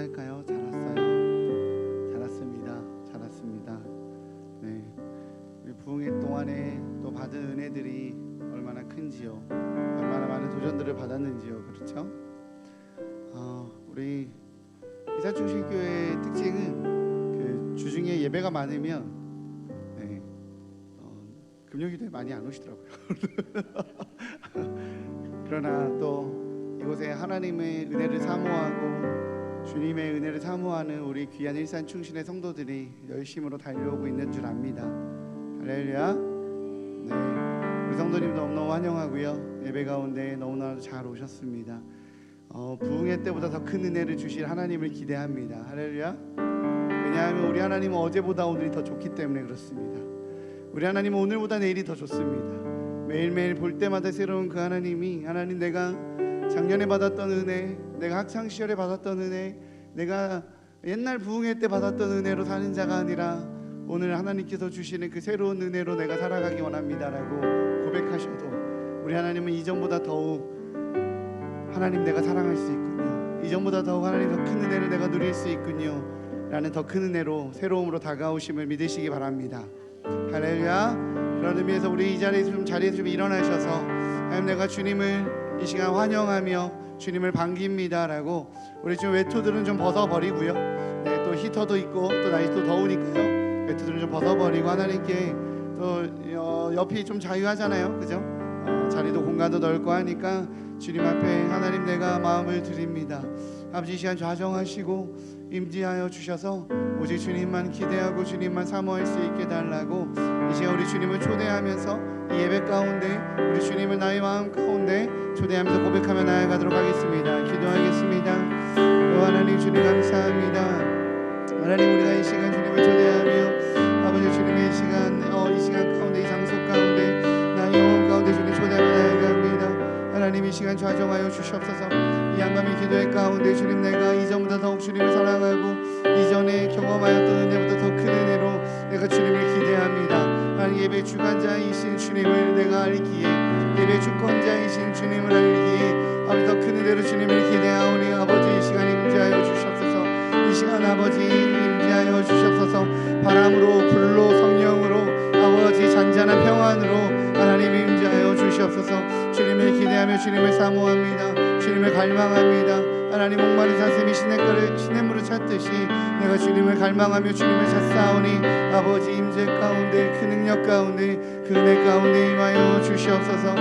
인사할까요? 잘 왔어요. 잘았습니다. 네, 우리 부흥회 동안에 또 받은 은혜들이 얼마나 큰지요, 얼마나 많은 도전들을 받았는지요, 그렇죠? 우리 이사충신교회의 특징은 그 주중에 예배가 많으면 금요기도에 많이 안 오시더라고요. 그러나 또 이곳에 하나님의 은혜를 사모하고 주님의 은혜를 사모하는 우리 귀한 일산충신의 성도들이 열심으로 달려오고 있는 줄 압니다. 할렐루야. 네, 우리 성도님 너무너무 환영하고요. 예배 가운데 너무나도 잘 오셨습니다. 부흥회 때보다 더 큰 은혜를 주실 하나님을 기대합니다. 할렐루야. 왜냐하면 우리 하나님은 어제보다 오늘이 더 좋기 때문에 그렇습니다. 우리 하나님은 오늘보다 내일이 더 좋습니다. 매일매일 볼 때마다 새로운 그 하나님이, 하나님 내가 작년에 받았던 은혜, 내가 학창시절에 받았던 은혜, 내가 옛날 부흥회 때 받았던 은혜로 사는 자가 아니라 오늘 하나님께서 주시는 그 새로운 은혜로 내가 살아가기 원합니다라고 고백하셔도 우리 하나님은 이전보다 더욱 하나님 내가 사랑할 수 있군요, 이전보다 더욱 하나님 더 큰 은혜를 내가 누릴 수 있군요 라는 더 큰 은혜로 새로움으로 다가오심을 믿으시기 바랍니다. 할렐루야. 그런 의미에서 우리 이 자리에서 좀 일어나셔서 하나님 내가 주님을 이 시간 환영하며 주님을 반깁니다라고 우리 지금 외투들은 좀 벗어버리고요. 네, 또 히터도 있고 또 날씨 또 더우니까요. 외투들은 좀 벗어버리고 하나님께 또 옆이 좀 자유하잖아요, 그죠? 자리도 공간도 넓고 하니까 주님 앞에 하나님 내가 마음을 드립니다. 아버지 이 시간 좌정하시고 임재하여 주셔서 오직 주님만 기대하고 주님만 사모할 수 있게 달라고 이 시간 우리 주님을 초대하면서 이 예배 가운데 우리 주님을 나의 마음 가운데 초대하면서 고백하며 나아가도록 하겠습니다. 기도하겠습니다. 하나님 주님 감사합니다. 하나님 우리가 이 시간 주님을 초대하며 아버지 주님의 이 시간 가운데 이 장소 가운데 나의 영혼 가운데 주님 초대하며 나아갑니다. 하나님 이 시간 좌정하여 주시옵소서. 이 양감의 기도의 가운데 주님 내가 이전보다 더욱 주님을 사랑하고 이전에 경험하였던 은혜보다 더 큰 은혜로 내가 주님을 기대합니다. 하나님 예배 주관자이신 주님을 내가 알기에, 예배 주권자이신 주님을 알기에 아버지 더 큰 은혜로 주님을 기대하오니 아버지 이 시간 임재하여 주시옵소서. 이 시간 아버지 임재하여 주시옵소서. 바람으로 불로 성령으로 아버지 잔잔한 평안으로 하나님 임재하여 주시옵소서. 주님을 기대하며 주님을 사모합니다. 주님을 갈망합니다. 하나님 목마른 사슴이 시냇물을 찾듯이 내가 주님을 갈망하며 주님을 찾사오니 아버지 임재 가운데 그 능력 가운데 그 은혜 가운데 임하여 주시옵소서.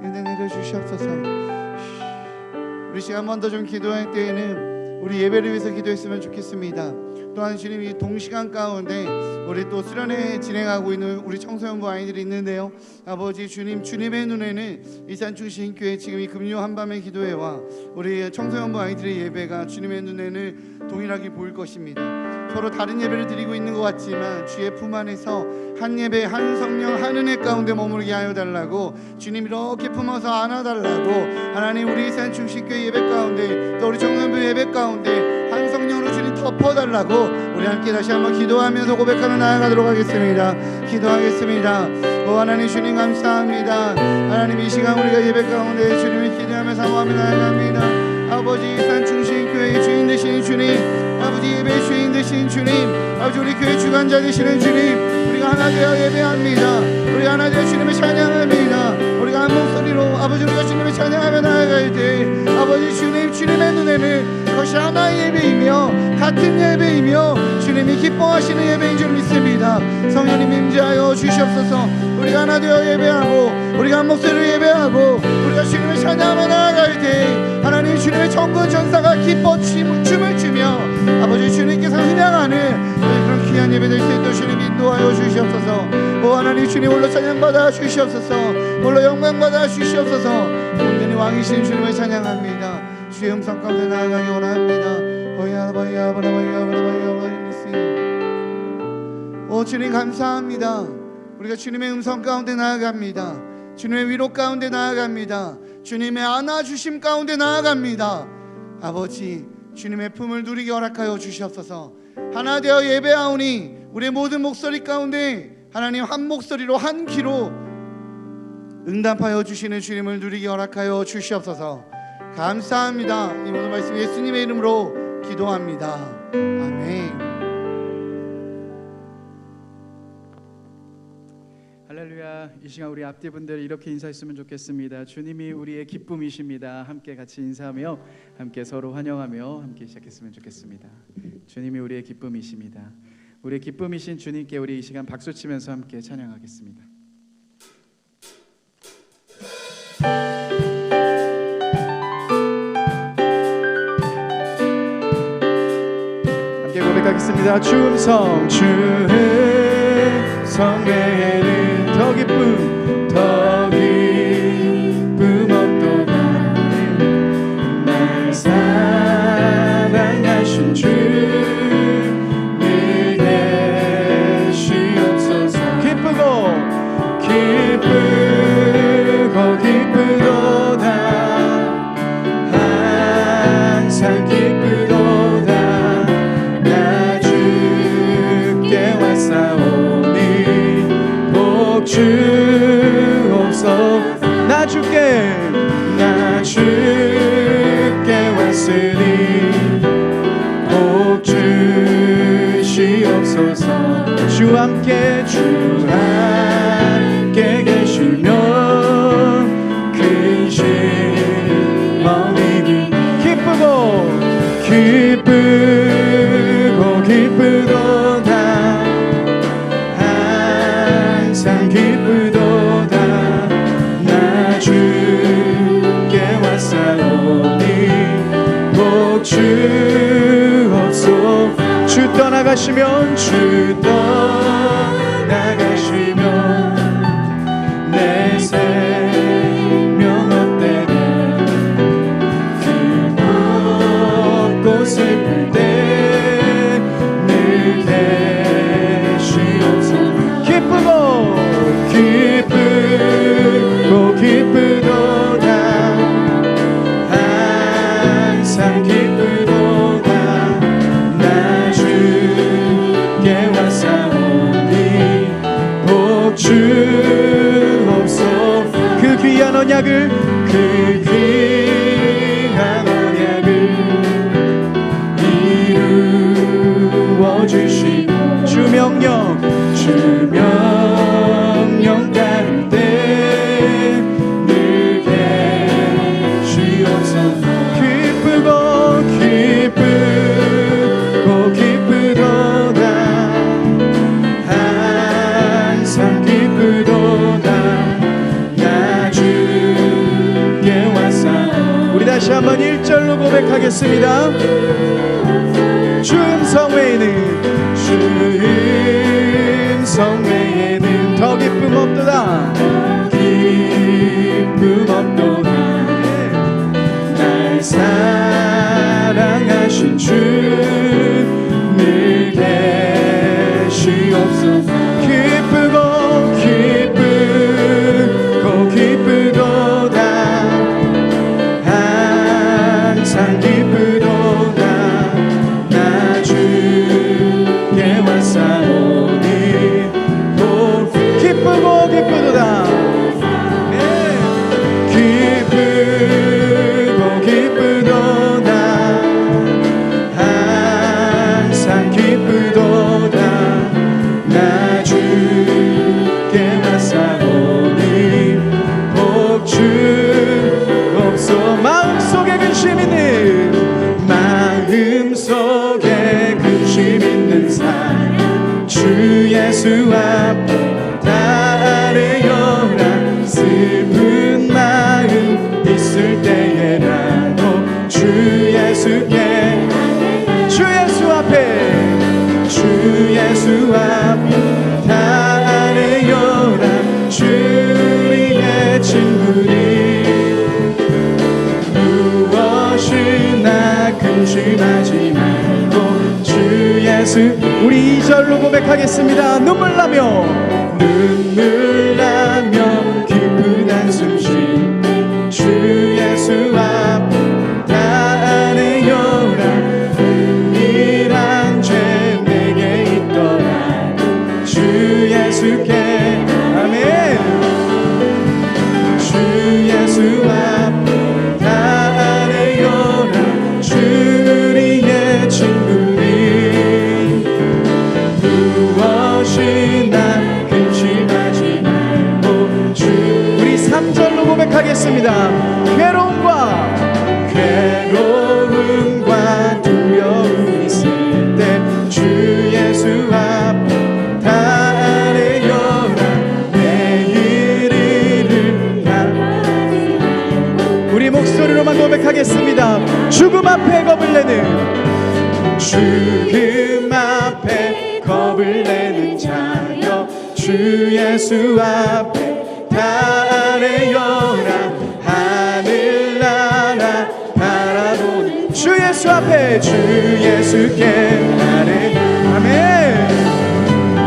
은혜 내려 주시옵소서. 우리 시간 한 번 더 좀 기도할 때에는 우리 예배를 위해서 기도했으면 좋겠습니다. 또한 주님 이 동시간 가운데 우리 또 수련회 진행하고 있는 우리 청소년부 아이들이 있는데요. 아버지 주님, 주님의 눈에는 이산충신교회 지금 이 금요 한밤의 기도회와 우리 청소년부 아이들의 예배가 주님의 눈에는 동일하게 보일 것입니다. 서로 다른 예배를 드리고 있는 것 같지만 주의 품 안에서 한 예배, 한 성령, 한 은혜 가운데 머무르게 하여 달라고 주님 이렇게 품어서 안아달라고 하나님 우리 이산충신교회 예배 가운데 또 우리 청소년부 예배 가운데 한 성령으로 주님 덮어달라고 우리 함께 다시 한번 기도하면서 고백하며 나아가도록 하겠습니다. 기도하겠습니다. 하나님 주님 감사합니다. 하나님 이 시간 우리가 예배 가운데 주님을 기대하며 사모하며 나아갑니다. 아버지 이산충신교회의 주인 되시는 주님, 아버지 예배의 주인 되시는 주님, 아버지 우리 교회 주관자 되시는 주님, 우리가 하나 되어 예배합니다. 우리가 하나 되어 주님을 찬양합니다. 우리가 한 목소리로 아버지 우리가 주님을 찬양하며 나아갈 때 아버지 주님, 주님의 눈에는 그것이 하나의 예배이며 같은 예배이며 주님이 기뻐하시는 예배인 줄 믿습니다. 성령님 임재하여 주시옵소서. 우리가 하나 되어 예배하고 우리가 한 목소리로 예배하고 우리가 주님을 찬양하며 나아갈 때 하나님 주님의 천군 천사가 기뻐 춤을 추며 아버지 주님께서 찬양하는 그런 귀한 예배 될 수 있도록 주님 인도하여 주시옵소서. 하나님 주님 홀로 찬양받아 주시옵소서. 홀로 영광받아 주시옵소서. 온전히 왕이신 주님을 찬양합니다. 주의 음성 가운데 나아가기 원합니다. 주님 감사합니다. 우리가 주님의 음성 가운데 나아갑니다. 주님의 위로 가운데 나아갑니다. 주님의 안아주심 가운데 나아갑니다. 아버지, 주님의 품을 누리게 허락하여 주시옵소서. 하나 되어 예배하오니 우리의 모든 목소리 가운데 하나님 한 목소리로 한 귀로 응답하여 주시는 주님을 누리게 허락하여 주시옵소서. 감사합니다. 이 모든 말씀 예수님의 이름으로 기도합니다. 아멘. 할렐루야. 이 시간 우리 앞뒤분들 이렇게 인사했으면 좋겠습니다. 주님이 우리의 기쁨이십니다. 함께 같이 인사하며 함께 서로 환영하며 함께 시작했으면 좋겠습니다. 주님이 우리의 기쁨이십니다. 우리의 기쁨이신 주님께 우리 이 시간 박수치면서 함께 찬양하겠습니다. 함께 고백하겠습니다. 춤성 외에는 더 기쁨 없도다. 날 사랑하신 주 늘 계시옵소서. 기쁘도다. 항상 기쁘도다. 나 주께 왔사오니 주옵소서. 나 주께 왔으니 복 주시옵소서. 주 함께 계시면 근심 마음이 기쁘도다. 항상 기쁘도다. 나 주께 왔사오니 복 주옵소서. 주 떠나가시면 내 생명 헛되네. 기쁘고 슬플 때 늘 계시옵소서. 기쁘도다. 항상 기쁘도다. 나 주께 왔사오니 복 주옵소서. 그 귀한 언약을 이루어 주시고 주 명령 따를 때 늘 계시옵소서. 기쁘도다. 항상 기쁘도다. 나 주께 왔사오니. 우리 다시 한번 1절로 고백하겠습니다. 주 음성 외에는 더 기쁨 없도다. 날 사랑하신 주 늘 계시옵소서. 기쁘도다. 항상 기쁘도다. 나 주께 왔사오니 기쁘도다. 기쁘도다. 항상 기쁘도다. 나 주께 왔사오니 복 주옵소서. 마음속에 근심 있는 사람 주 예수 앞에 달려라. 슬픈 마음 있을 때에라도 주 예수 앞에 달려라. 주의 친구니 무엇이나 근심하지 말고 주 예수. 우리 2절로 고백하겠습니다. 눈물 나며 기쁘다. 예수 앞 다하네요라. 이란 죄 내게 있더라 주 예수께 아멘. 주 예수 앞 다하네요라. 주 우리의 친구니 무엇이나 근심하지 말고 주. 우리 3절로 고백하겠습니다. 괴로움과 두려움이 있을 때 주 예수 앞 다하네요라. 내일을 우리 목소리로만 고백하겠습니다. 죽음 앞에 겁을 내는 죽음 앞에 겁을 내는 자여 주 예수 앞에 다하네요라. 하늘나라 바라보는 주 예수 앞에 주 예수께 나를 아멘.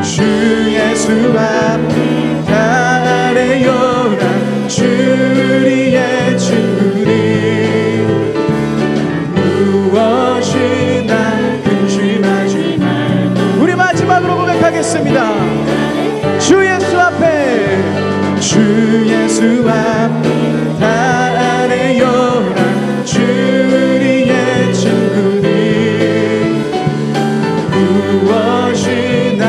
주 예수 앞에 다하네요라. 주 우리의 친구니 무엇이나 근심하지 말고. 우리 마지막으로 고백하겠습니다. 주 예수 앞에 주 예수 앞에 다하네요라. 주 우리의 친구니 무엇이나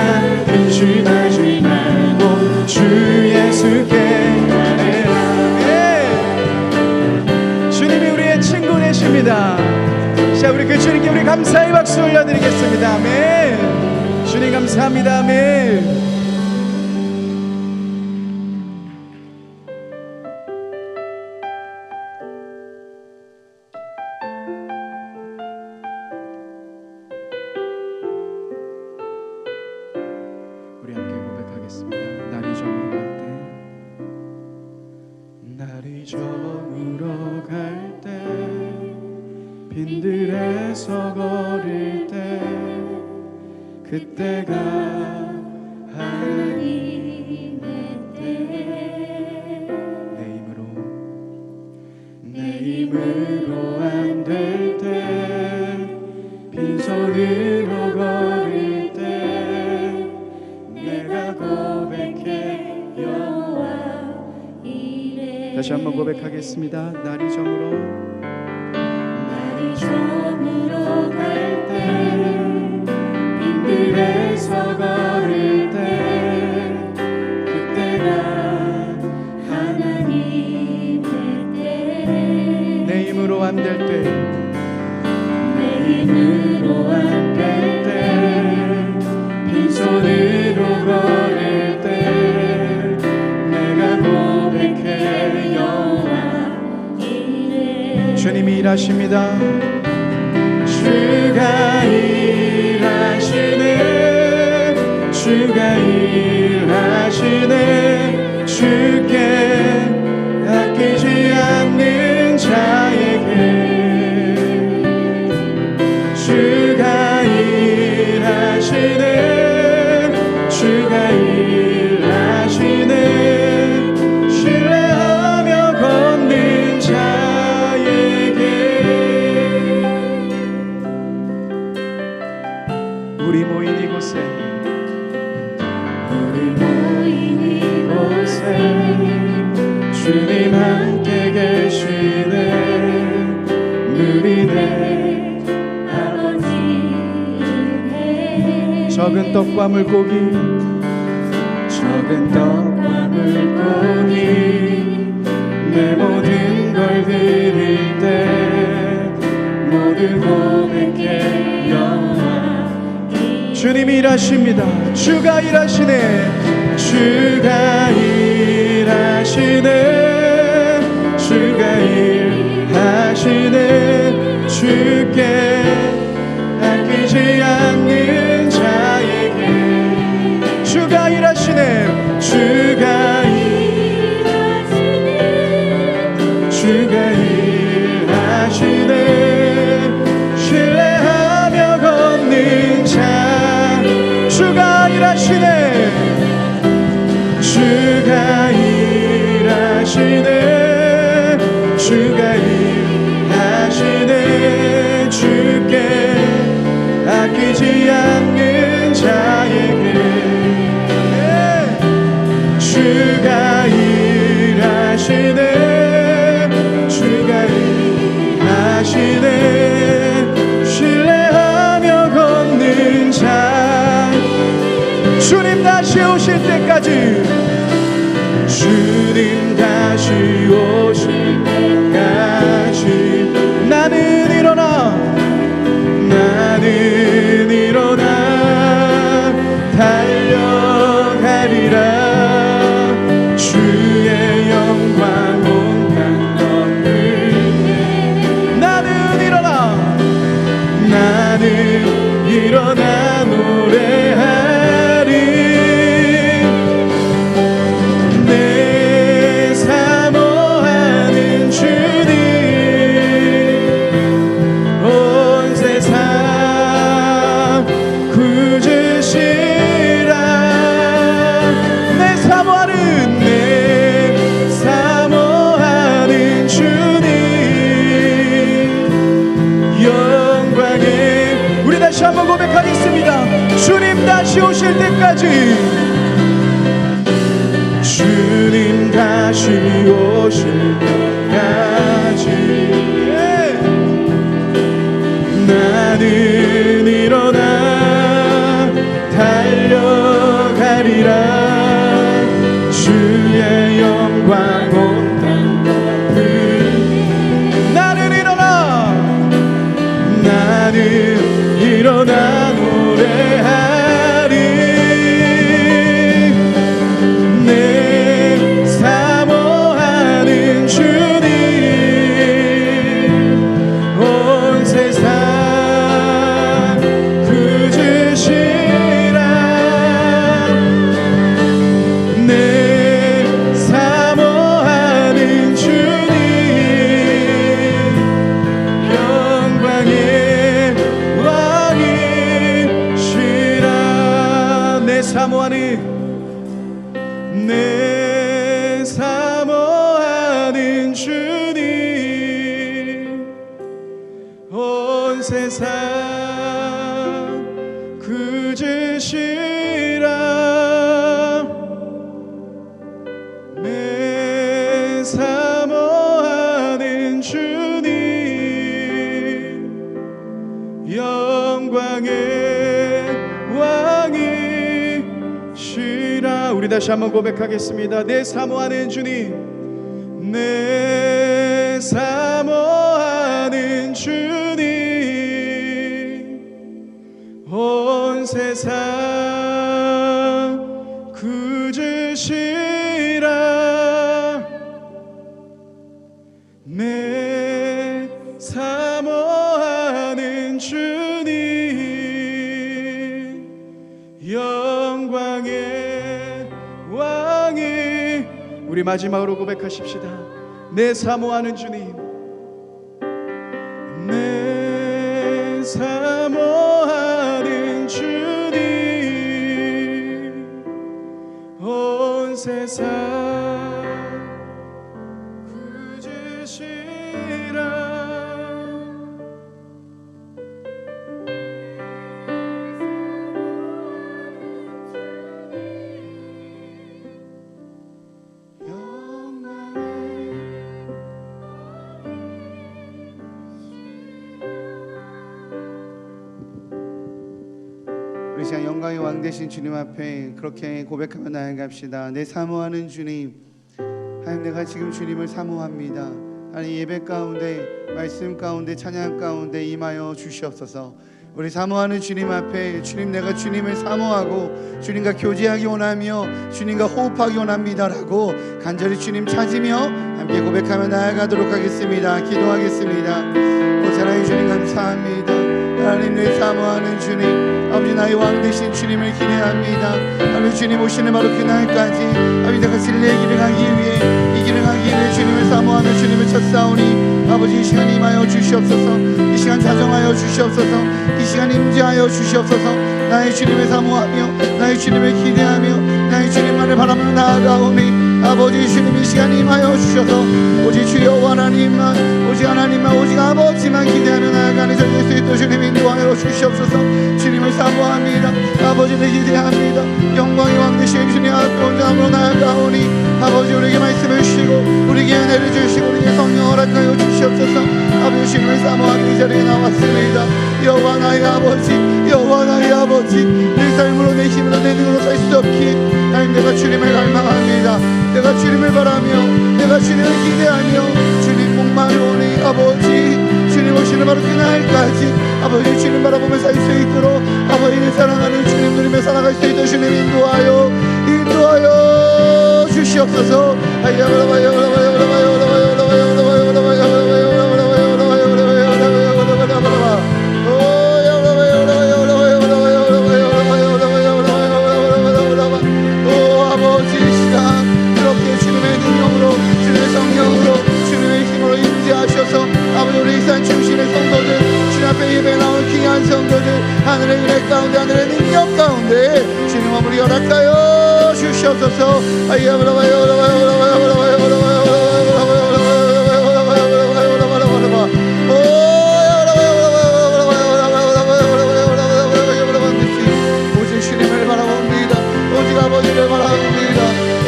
근심하지 말고 주 예수께 가래라. 주님이 우리의 친구 되십니다. 자, 우리 그 주님께 우리 감사의 박수 올려드리겠습니다. 아멘. 주님 감사합니다. 아멘. 우리 함께 고백하겠습니다. 날이 저물어 갈 때, 날이 저물어 갈 때, 빈들에서 걸을 때, 그때가 하나님의 때. 내 힘으로 안 될 때, 빈손으로 걸을 때, 내가 고백해 여호와 이래. 다시 한번 고백하겠습니다. 날이 저물어 갈 때, 빈들에서 걸을 때, 그때가 하나님의 때. 내 힘으로 안 될 때, 내 힘으로 안 될 때, 빈손으로 걸을 때, 내가 고백해 여호와 이래. 주님이 일하십니다. 주가 일하시네, 주가 일하시네. 주께 아끼지 않는 자에게 주가 일하시네, 주가 일하시네. 신뢰하며 걷는 자에게. 우리 모인 이곳에, 우리 모인 이곳에 주님 함께 계시네. 누리네 아버지 은혜. 적은 떡과 물고기, 적은 떡과 물고기, 내 모든 걸 드릴 때 모두 고백해 여호와. 주님이 일하십니다. 주가 일하시네, 주가 일하시네, 주가 일하시네. 주께 아끼지 않는 자에게 주가 일하시네, 주가 일하시네, 주가 일하시네. 신뢰하며 걷는 자, 주가 일하시네, 주가 일하시네, 주가 일하시네. 주님 다시 오실 때까지, 주님 다시 오실 때까지 나는 일어나 달려가리라. 주의 영광 온 땅 덮을 나는 일어나 노래하리. 내 사모하는 주님 온 세상 구주시라. 내 사모하는 주님 영광에. 우리 다시 한번 고백하겠습니다. 주님 다시 오실 때까지, 주님 다시 오실 때까지 나는 일어나 달려가리라. 주의 영광 온 땅 덮을 나는 일어나 노래하리. 내 사모하는 주님 온 세상 구주시라. 내 사모하는 주님 영광의 왕이시라. 내 사모하는 주님 온 세상 구주시라. 내 사모하는 주님 영광의 왕이시라. 우리 다시 한번 고백하겠습니다. 내 사모하는 주님, 내 사모하는 주님 온 세상 구주시라. 내 사모하는 주님 영광의 왕이. 우리 마지막으로 고백하십시다. 내 사모하는 주님, 내 사모하는 주님 온 세상 구주시라. 우리 시간 영광의 왕 되신 주님 앞에 그렇게 고백하며 나아갑시다. 내 사모하는 주님, 하나님 내가 지금 주님을 사모합니다. 하나님 예배 가운데, 말씀 가운데, 찬양 가운데 임하여 주시옵소서. 우리 사모하는 주님 앞에, 주님 내가 주님을 사모하고 주님과 교제하기 원하며 주님과 호흡하기 원합니다라고 간절히 주님 찾으며 함께 고백하며 나아가도록 하겠습니다. 기도하겠습니다. 사랑의 주님 감사합니다. 하나님 내 사모하는 주님, 아버지 나의 왕 되신 주님을 기대합니다. 아버지 주님 오시는 바로 그날까지 아버지 내가 진리의 길을 가기 위해 이 길을 가기 위해 주님을 사모하며 주님을 찾사오니 아버지 이 시간 임하여 주시옵소서. 이 시간 자정하여 주시옵소서. 이 시간 임재하여 주시옵소서. 나의 주님을 사모하며 나의 주님을 기대하며 나의 주님만을 바라며 나아가오니 아버지 주님 이 시간 임하여 주셔서 오직 주여 하나님만, 오직 하나님만, 오직 아버지만 기대하며 나아가는 저희 수 있도록 주님 인도하여 주시옵소서. 주님을 사모합니다. 아버지를 기대합니다. 영광의 왕 되신 주님 앞에 온전함으로 나아가오니 아버지 우리에게 말씀을 주시고 우리에게 은혜를 주시고 우리에게 성령 허락하여 주시옵소서. 아버지 주님을 사모하기 이 자리에 나왔습니다. 이 여호와 나의 아버지, 여호와 나의 아버지, 내 삶으로 내 힘으로 내 능으로 살 수 없기 하나님, 내가 주님을 갈망합니다. 내가 주님을 바라며 내가 주님을 기대하며 주님 목마르오니 아버지, 주님 오시는 바로 그날까지 아버지 주님 바라보며 살 수 있도록 아버지를 사랑하는 주님 누리며 살아갈 수 있도록 주님 인도하여 주시옵소서. 아버지 이 시간 이렇게 주님의 능력으로 주님의 성령으로 주님의 힘으로 임재하셔서 아버지 우리 일산 중심의 성도들 주님 앞에 예배 나온 귀한 성도들 하늘의 은혜 가운데 하늘의 능력 가운데 주님 아버지 허락하여 주시옵소서. 오직 주님을 바라봅니다. 오직 아버지를 바라봅니다.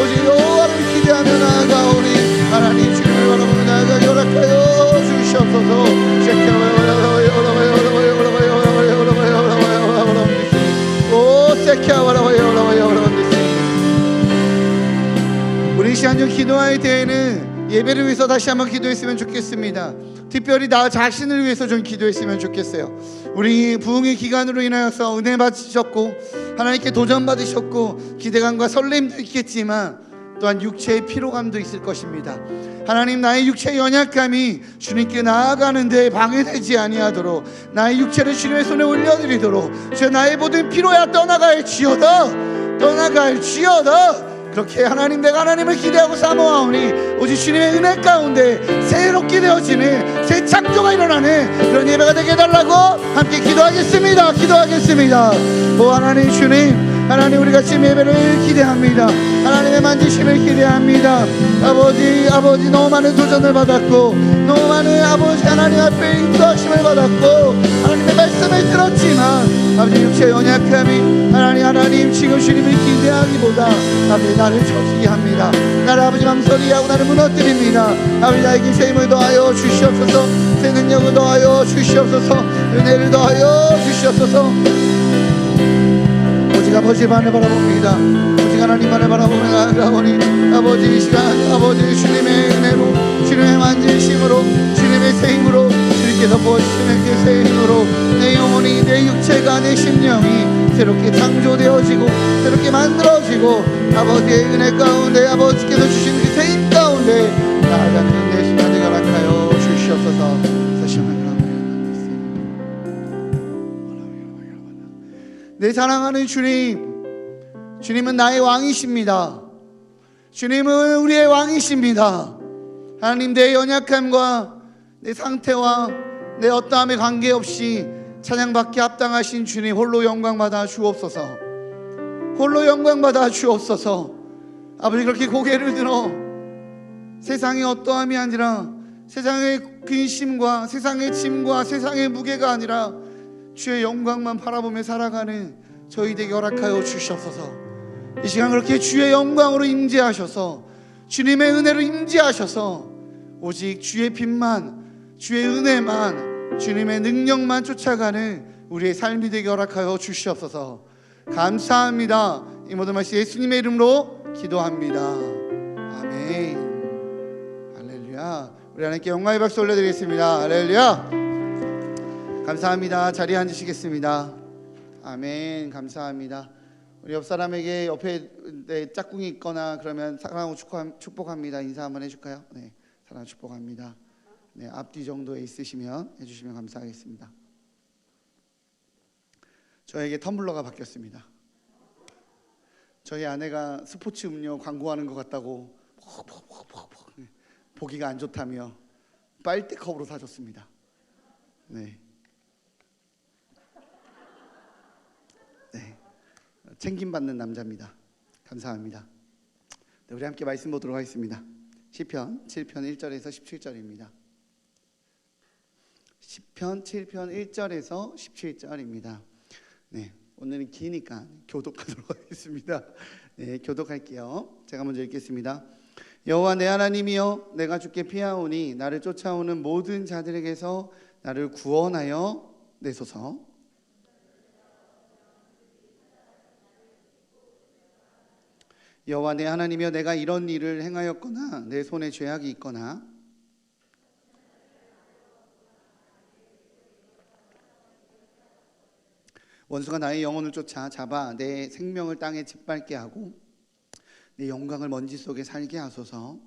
오직 여호와를 기대하며 나아가오니 하나님 주님을 바라보며 나아가게 허락하여 주시옵소서. 우리 시간 중 기도할 때에는 예배를 위해서 다시 한번 기도했으면 좋겠습니다. 특별히 나 자신을 위해서 좀 기도했으면 좋겠어요. 우리 부흥의 기간으로 인하여서 은혜 받으셨고 하나님께 도전 받으셨고 기대감과 설렘도 있겠지만 또한 육체의 피로감도 있을 것입니다. 하나님, 나의 육체의 연약함이 주님께 나아가는 데 방해되지 아니하도록 나의 육체를 주님의 손에 올려드리도록 주여 나의 모든 피로야 떠나갈지어다. 그렇게 하나님, 내가 하나님을 기대하고 사모하오니 오직 주님의 은혜 가운데 새롭게 되어지는 새 창조가 일어나는 그런 예배가 되게 해달라고 함께 기도하겠습니다. 오 하나님, 주님 하나님, 우리가 지금 예배를 기대합니다. 하나님의 만지심을 기대합니다. 아버지 너무 많은 도전을 받았고 너무 많은 아버지 하나님 앞에 인도하심을 받았고 하나님의 말씀을 들었지만 아버지 육체의 연약함이 하나님 지금 주님을 기대하기보다 아버지 나를 저지게 합니다. 나를 아버지 망설이게 하고 나를 무너뜨립니다. 아버지 나에게 새 힘을 더하여 주시옵소서. 새 능력을 더하여 주시옵소서. 은혜를 더하여 주시옵소서. 오직 아버지만을 바라봅니다. 오직 하나님만을 바라보며 나아가오니 아버지 이 시간 아버지 주님의 은혜로 주님의 만지심으로 주님의 새 힘으로 주님께서 부어주시는 그 새 힘으로 내 영혼이 내 육체가 내 심령이 새롭게 창조되어지고 새롭게 만들어지고 아버지의 은혜 가운데 아버지께서 주신 그 새 힘 가운데 나아가는 내 시간을 허락하여 주시옵소서. 다시 한번 내 사랑하는 주님은 나의 왕이십니다. 주님은 우리의 왕이십니다. 하나님, 내 연약함과 내 상태와 내 어떠함에 관계없이 찬양받기 합당하신 주님 홀로 영광받아 주옵소서. 아버지, 그렇게 고개를 들어 세상의 어떠함이 아니라 세상의 근심과 세상의 짐과 세상의 무게가 아니라 주의 영광만 바라보며 살아가는 저희 되게 허락하여 주시옵소서. 이 시간 그렇게 주의 영광으로 임재하셔서 주님의 은혜로 임재하셔서 오직 주의 빛만 주의 은혜만 주님의 능력만 쫓아가는 우리의 삶이 되게 허락하여 주시옵소서. 감사합니다. 이 모든 말씀 예수님의 이름으로 기도합니다. 아멘. 할렐루야. 우리 하나님께 영광의 박수 올려드리겠습니다. 할렐루야. 감사합니다. 자리에 앉으시겠습니다. 아멘. 감사합니다. 우리 옆 사람에게 옆에 짝꿍이 있거나 그러면 사랑하고 축복합니다. 인사 한번 해줄까요? 네, 사랑하고 축복합니다. 네, 앞뒤 정도에 있으시면 해주시면 감사하겠습니다. 저에게 텀블러가 바뀌었습니다. 저희 아내가 스포츠 음료 광고하는 것 같다고 보기가 안 좋다며 빨대컵으로 사줬습니다. 네. 챙김받는 남자입니다. 감사합니다. 네, 우리 함께 말씀 보도록 하겠습니다. 시편 7편 1절에서 17절입니다. 시편 7편 1절에서 17절입니다. 네, 오늘은 기니까 교독하도록 하겠습니다. 네, 교독할게요. 제가 먼저 읽겠습니다. 여호와 내 하나님이여, 내가 주께 피하오니 나를 쫓아오는 모든 자들에게서 나를 구원하여 내소서. 여호와 내 하나님이여, 내가 이런 일을 행하였거나 내 손에 죄악이 있거나 원수가 나의 영혼을 쫓아 잡아 내 생명을 땅에 짓밟게 하고 내 영광을 먼지 속에 살게 하소서.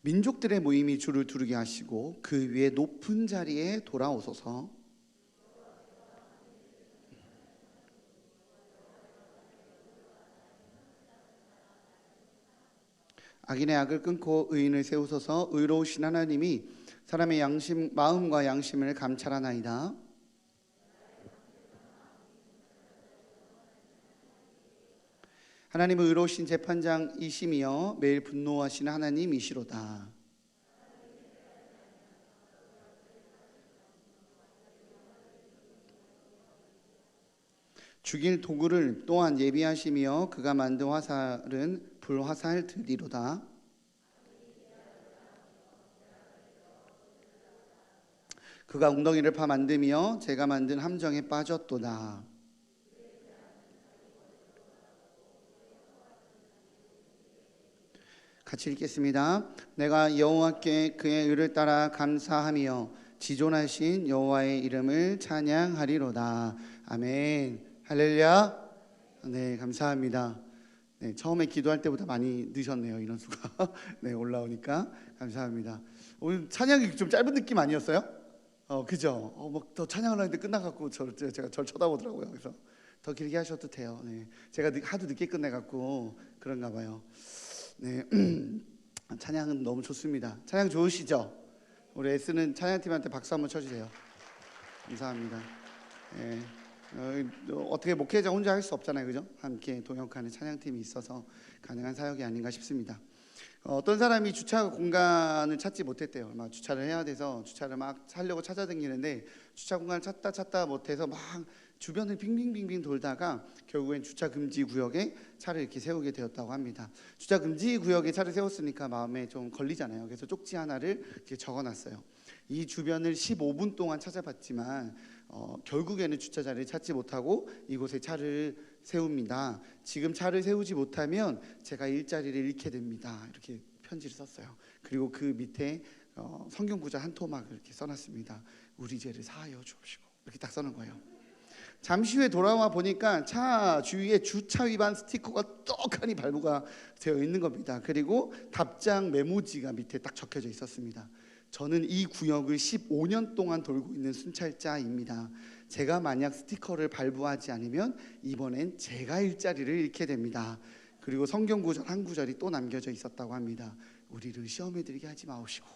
민족들의 모임이 주를 두르게 하시고 그 위에 높은 자리에 돌아오소서. 악인의 악을 끊고 의인을 세우소서. 의로우신 하나님이 사람의 마음과 양심을 감찰하나이다. 하나님은 의로우신 재판장이시며 매일 분노하시는 하나님이시로다. 죽일 도구를 또한 예비하시며 그가 만든 화살은 불화살들이로다. 그가 웅덩이를 파 만들며 제가 만든 함정에 빠졌도다. 같이 읽겠습니다. 내가 여호와께 그의 의를 따라 감사하며 지존하신 여호와의 이름을 찬양하리로다. 아멘. 할렐루야. 네, 감사합니다. 네, 처음에 기도할 때보다 많이 늦었네요, 인원수가. 네, 올라오니까 감사합니다. 오늘 찬양이 좀 짧은 느낌 아니었어요? 그죠? 막 더 찬양을 하는데 끝나갖고 제가 절 쳐다보더라고요. 그래서 더 길게 하셔도 돼요. 네, 제가 하도 늦게 끝내갖고 그런가 봐요. 네, 찬양은 너무 좋습니다. 찬양 좋으시죠? 우리 S는 찬양팀한테 박수 한번 쳐주세요. 감사합니다. 네, 어떻게 목회자 혼자 할 수 없잖아요, 그죠? 함께 동역하는 찬양팀이 있어서 가능한 사역이 아닌가 싶습니다. 어떤 사람이 주차 공간을 찾지 못했대요. 막 주차를 해야 돼서 주차를 막 하려고 찾아다니는데 주차 공간을 찾다 못해서 막 주변을 빙빙빙빙 돌다가 결국엔 주차 금지 구역에 차를 이렇게 세우게 되었다고 합니다. 주차 금지 구역에 차를 세웠으니까 마음에 좀 걸리잖아요. 그래서 쪽지 하나를 이렇게 적어놨어요. 이 주변을 15분 동안 찾아봤지만 결국에는 주차 자리를 찾지 못하고 이곳에 차를 세웁니다. 지금 차를 세우지 못하면 제가 일자리를 잃게 됩니다. 이렇게 편지를 썼어요. 그리고 그 밑에 성경 구절 한 토막을 이렇게 써놨습니다. 우리 죄를 사하여 주옵시고, 이렇게 딱 써놓은 거예요. 잠시 후에 돌아와 보니까 차 주위에 주차 위반 스티커가 떡하니 발부가 되어 있는 겁니다. 그리고 답장 메모지가 밑에 딱 적혀져 있었습니다. 저는 이 구역을 15년 동안 돌고 있는 순찰자입니다. 제가 만약 스티커를 발부하지 않으면 이번엔 제가 일자리를 잃게 됩니다. 그리고 성경 구절 한 구절이 또 남겨져 있었다고 합니다. 우리를 시험에 들게 하지 마옵시고,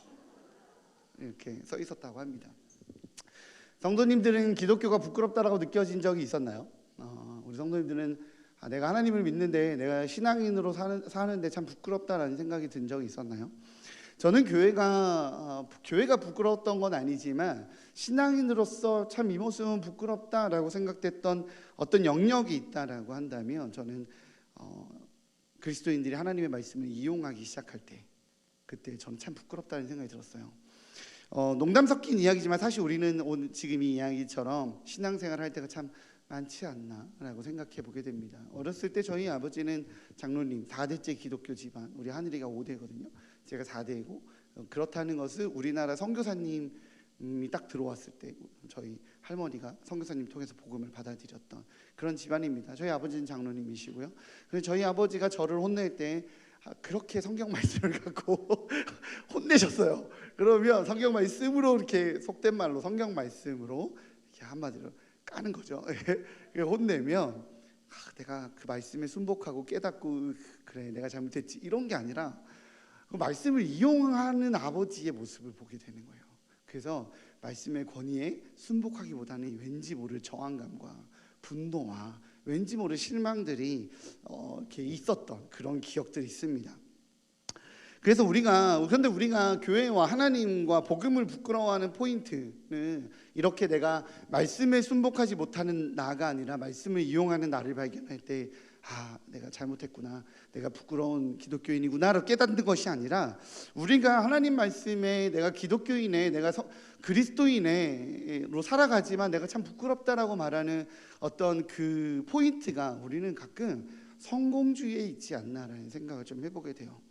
이렇게 써 있었다고 합니다. 성도님들은 기독교가 부끄럽다라고 느껴진 적이 있었나요? 우리 성도님들은 내가 하나님을 믿는데 내가 신앙인으로 사는데 참 부끄럽다라는 생각이 든 적이 있었나요? 저는 교회가 부끄러웠던 건 아니지만 신앙인으로서 참 이 모습은 부끄럽다라고 생각됐던 어떤 영역이 있다라고 한다면 저는 그리스도인들이 하나님의 말씀을 이용하기 시작할 때, 그때 저는 참 부끄럽다는 생각이 들었어요. 농담 섞인 이야기지만 사실 우리는 오늘 지금 이 이야기처럼 신앙생활을 할 때가 참 많지 않나라고 생각해 보게 됩니다. 어렸을 때 저희 아버지는 장로님 4대째 기독교 집안, 우리 하늘이가 5대거든요. 제가 4대이고 그렇다는 것을 우리나라 선교사님이 딱 들어왔을 때 저희 할머니가 선교사님 통해서 복음을 받아들였던 그런 집안입니다. 저희 아버지는 장로님이시고요. 그래서 저희 아버지가 저를 혼낼 때 그렇게 성경 말씀을 갖고 혼내셨어요. 그러면 성경 말씀으로 이렇게 속된 말로 성경 말씀으로 이렇게 한마디로 까는 거죠. 혼내면 내가 그 말씀에 순복하고 깨닫고 그래 내가 잘못했지 이런 게 아니라 그 말씀을 이용하는 아버지의 모습을 보게 되는 거예요. 그래서 말씀의 권위에 순복하기보다는 왠지 모를 저항감과 분노와 왠지 모를 실망들이 이렇게 있었던 그런 기억들이 있습니다. 그래서 그런데 우리가 교회와 하나님과 복음을 부끄러워하는 포인트는 이렇게 내가 말씀에 순복하지 못하는 나가 아니라 말씀을 이용하는 나를 발견할 때 내가 잘못했구나, 내가 부끄러운 기독교인이구나를 깨닫는 것이 아니라, 우리가 하나님 말씀에 내가 기독교인에, 내가 그리스도인으로 살아가지만 내가 참 부끄럽다라고 말하는 어떤 그 포인트가 우리는 가끔 성공주의에 있지 않나라는 생각을 좀 해보게 돼요.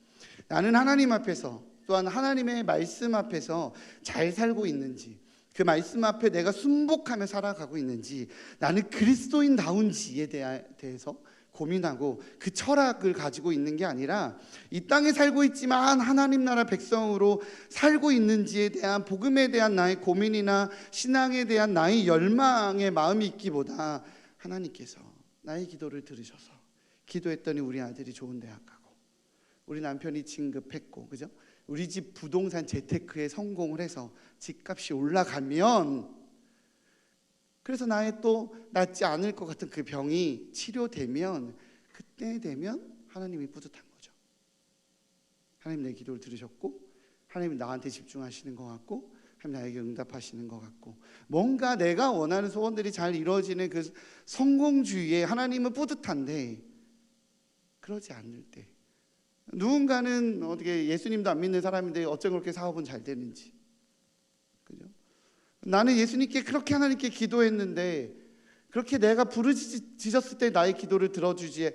나는 하나님 앞에서, 또한 하나님의 말씀 앞에서 잘 살고 있는지, 그 말씀 앞에 내가 순복하며 살아가고 있는지, 나는 그리스도인다운지에 대해서 고민하고 그 철학을 가지고 있는 게 아니라, 이 땅에 살고 있지만 하나님 나라 백성으로 살고 있는지에 대한, 복음에 대한 나의 고민이나 신앙에 대한 나의 열망의 마음이 있기보다, 하나님께서 나의 기도를 들으셔서 기도했더니 우리 아들이 좋은 대학 가고, 우리 남편이 진급했고, 그죠? 우리 집 부동산 재테크에 성공을 해서 집값이 올라가면, 그래서 나의 또 낫지 않을 것 같은 그 병이 치료되면, 그때 되면 하나님이 뿌듯한 거죠. 하나님 내 기도를 들으셨고, 하나님이 나한테 집중하시는 것 같고, 하나님 나에게 응답하시는 것 같고, 뭔가 내가 원하는 소원들이 잘 이루어지는 그 성공주의에 하나님은 뿌듯한데, 그러지 않을 때, 누군가는 어떻게 예수님도 안 믿는 사람인데 어쩜 그렇게 사업은 잘 되는지, 그죠? 나는 예수님께 그렇게 하나님께 기도했는데, 그렇게 내가 부르짖었을 때 나의 기도를 들어주실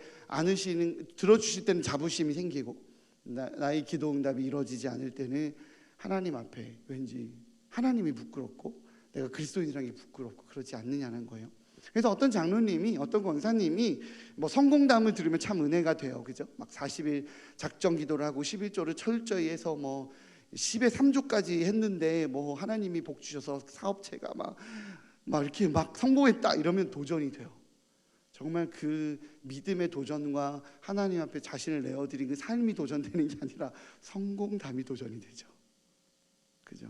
때는 자부심이 생기고, 나의 기도 응답이 이루어지지 않을 때는 하나님 앞에 왠지 하나님이 부끄럽고 내가 그리스도인이라는 게 부끄럽고 그러지 않느냐는 거예요. 그래서 어떤 장로님이, 어떤 권사님이 뭐 성공담을 들으면 참 은혜가 돼요, 그죠? 막 40일 작정 기도를 하고 11조를 철저히 해서 뭐 10의 3조까지 했는데 뭐 하나님이 복 주셔서 사업체가 막 이렇게 막 성공했다 이러면 도전이 돼요. 정말 그 믿음의 도전과 하나님 앞에 자신을 내어드린 그 삶이 도전되는 게 아니라 성공담이 도전이 되죠, 그죠?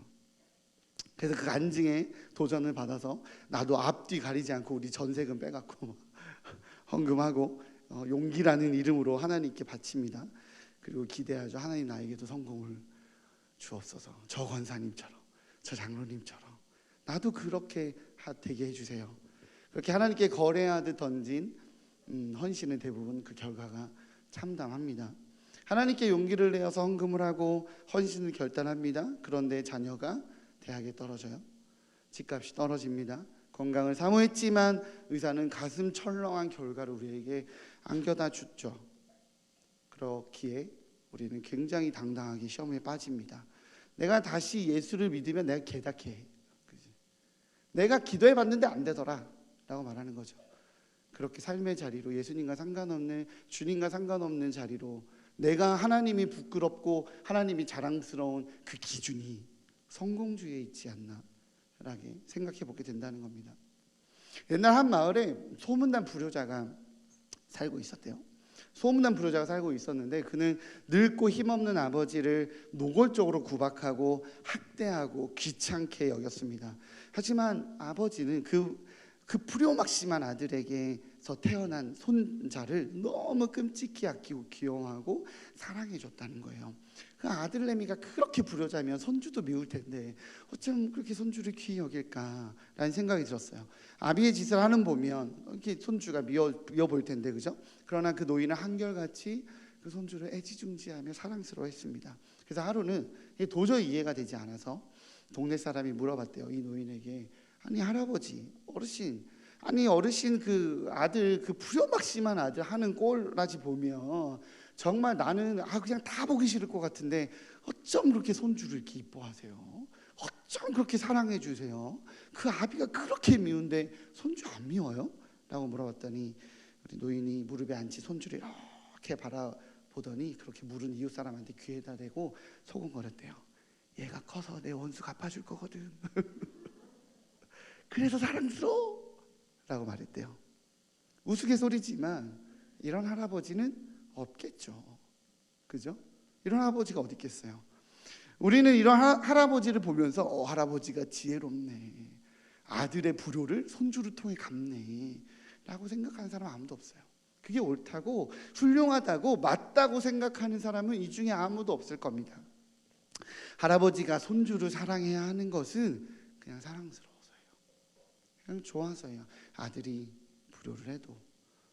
그래서 그 간증에 도전을 받아서 나도 앞뒤 가리지 않고 우리 전세금 빼갖고 헌금하고 용기라는 이름으로 하나님께 바칩니다. 그리고 기대하죠. 하나님 나에게도 성공을 주옵소서. 저 권사님처럼, 저 장로님처럼 나도 그렇게 되게 해주세요. 그렇게 하나님께 거래하듯 던진 헌신은 대부분 그 결과가 참담합니다. 하나님께 용기를 내어서 헌금을 하고 헌신을 결단합니다. 그런데 자녀가 대학에 떨어져요. 집값이 떨어집니다. 건강을 사모했지만 의사는 가슴 철렁한 결과를 우리에게 안겨다 주죠. 그렇기에 우리는 굉장히 당당하게 시험에 빠집니다. 내가 다시 예수를 믿으면 내가 깨닫게, 내가 기도해 봤는데 안 되더라 라고 말하는 거죠. 그렇게 삶의 자리로, 예수님과 상관없는, 주님과 상관없는 자리로 내가 하나님이 부끄럽고 하나님이 자랑스러운 그 기준이 성공주의에 있지 않나 라게 생각해 보게 된다는 겁니다. 옛날 한 마을에 소문난 불효자가 살고 있었대요. 소문난 불효자가 살고 있었는데, 그는 늙고 힘없는 아버지를 노골적으로 구박하고 학대하고 귀찮게 여겼습니다. 하지만 아버지는 그 불효막심한 아들에게서 태어난 손자를 너무 끔찍히 아끼고 귀여워하고 사랑해줬다는 거예요. 그 아들내미가 그렇게 불효자면 손주도 미울 텐데 어쩜 그렇게 손주를 귀히 여길까라는 생각이 들었어요. 아비의 짓을 하는 보면 이렇게 손주가 미워 보일 텐데, 그죠? 그러나 그 노인은 한결같이 그 손주를 애지중지하며 사랑스러워했습니다. 그래서 하루는 이게 도저히 이해가 되지 않아서 동네 사람이 물어봤대요. 이 노인에게, 아니 할아버지, 어르신 그 아들, 그 불효막심한 아들 하는 꼴라지 보면 정말 나는 그냥 다 보기 싫을 것 같은데 어쩜 그렇게 손주를 이렇게 이뻐하세요? 어쩜 그렇게 사랑해 주세요? 그 아비가 그렇게 미운데 손주 안 미워요? 라고 물어봤더니 우리 노인이 무릎에 앉지 손주를 이렇게 바라보더니 그렇게 물은 이웃 사람한테 귀에다 대고 소곤거렸대요. 얘가 커서 내 원수 갚아줄 거거든. 그래서 사랑스러워 라고 말했대요. 우스갯소리지만 이런 할아버지는 없겠죠, 그죠? 이런 할아버지가 어디 있겠어요? 우리는 이런 할아버지를 보면서 할아버지가 지혜롭네, 아들의 불효를 손주를 통해 갚네 라고 생각하는 사람 아무도 없어요. 그게 옳다고 훌륭하다고 맞다고 생각하는 사람은 이 중에 아무도 없을 겁니다. 할아버지가 손주를 사랑해야 하는 것은 그냥 사랑스러워서요, 그냥 좋아서요. 아들이 불효를 해도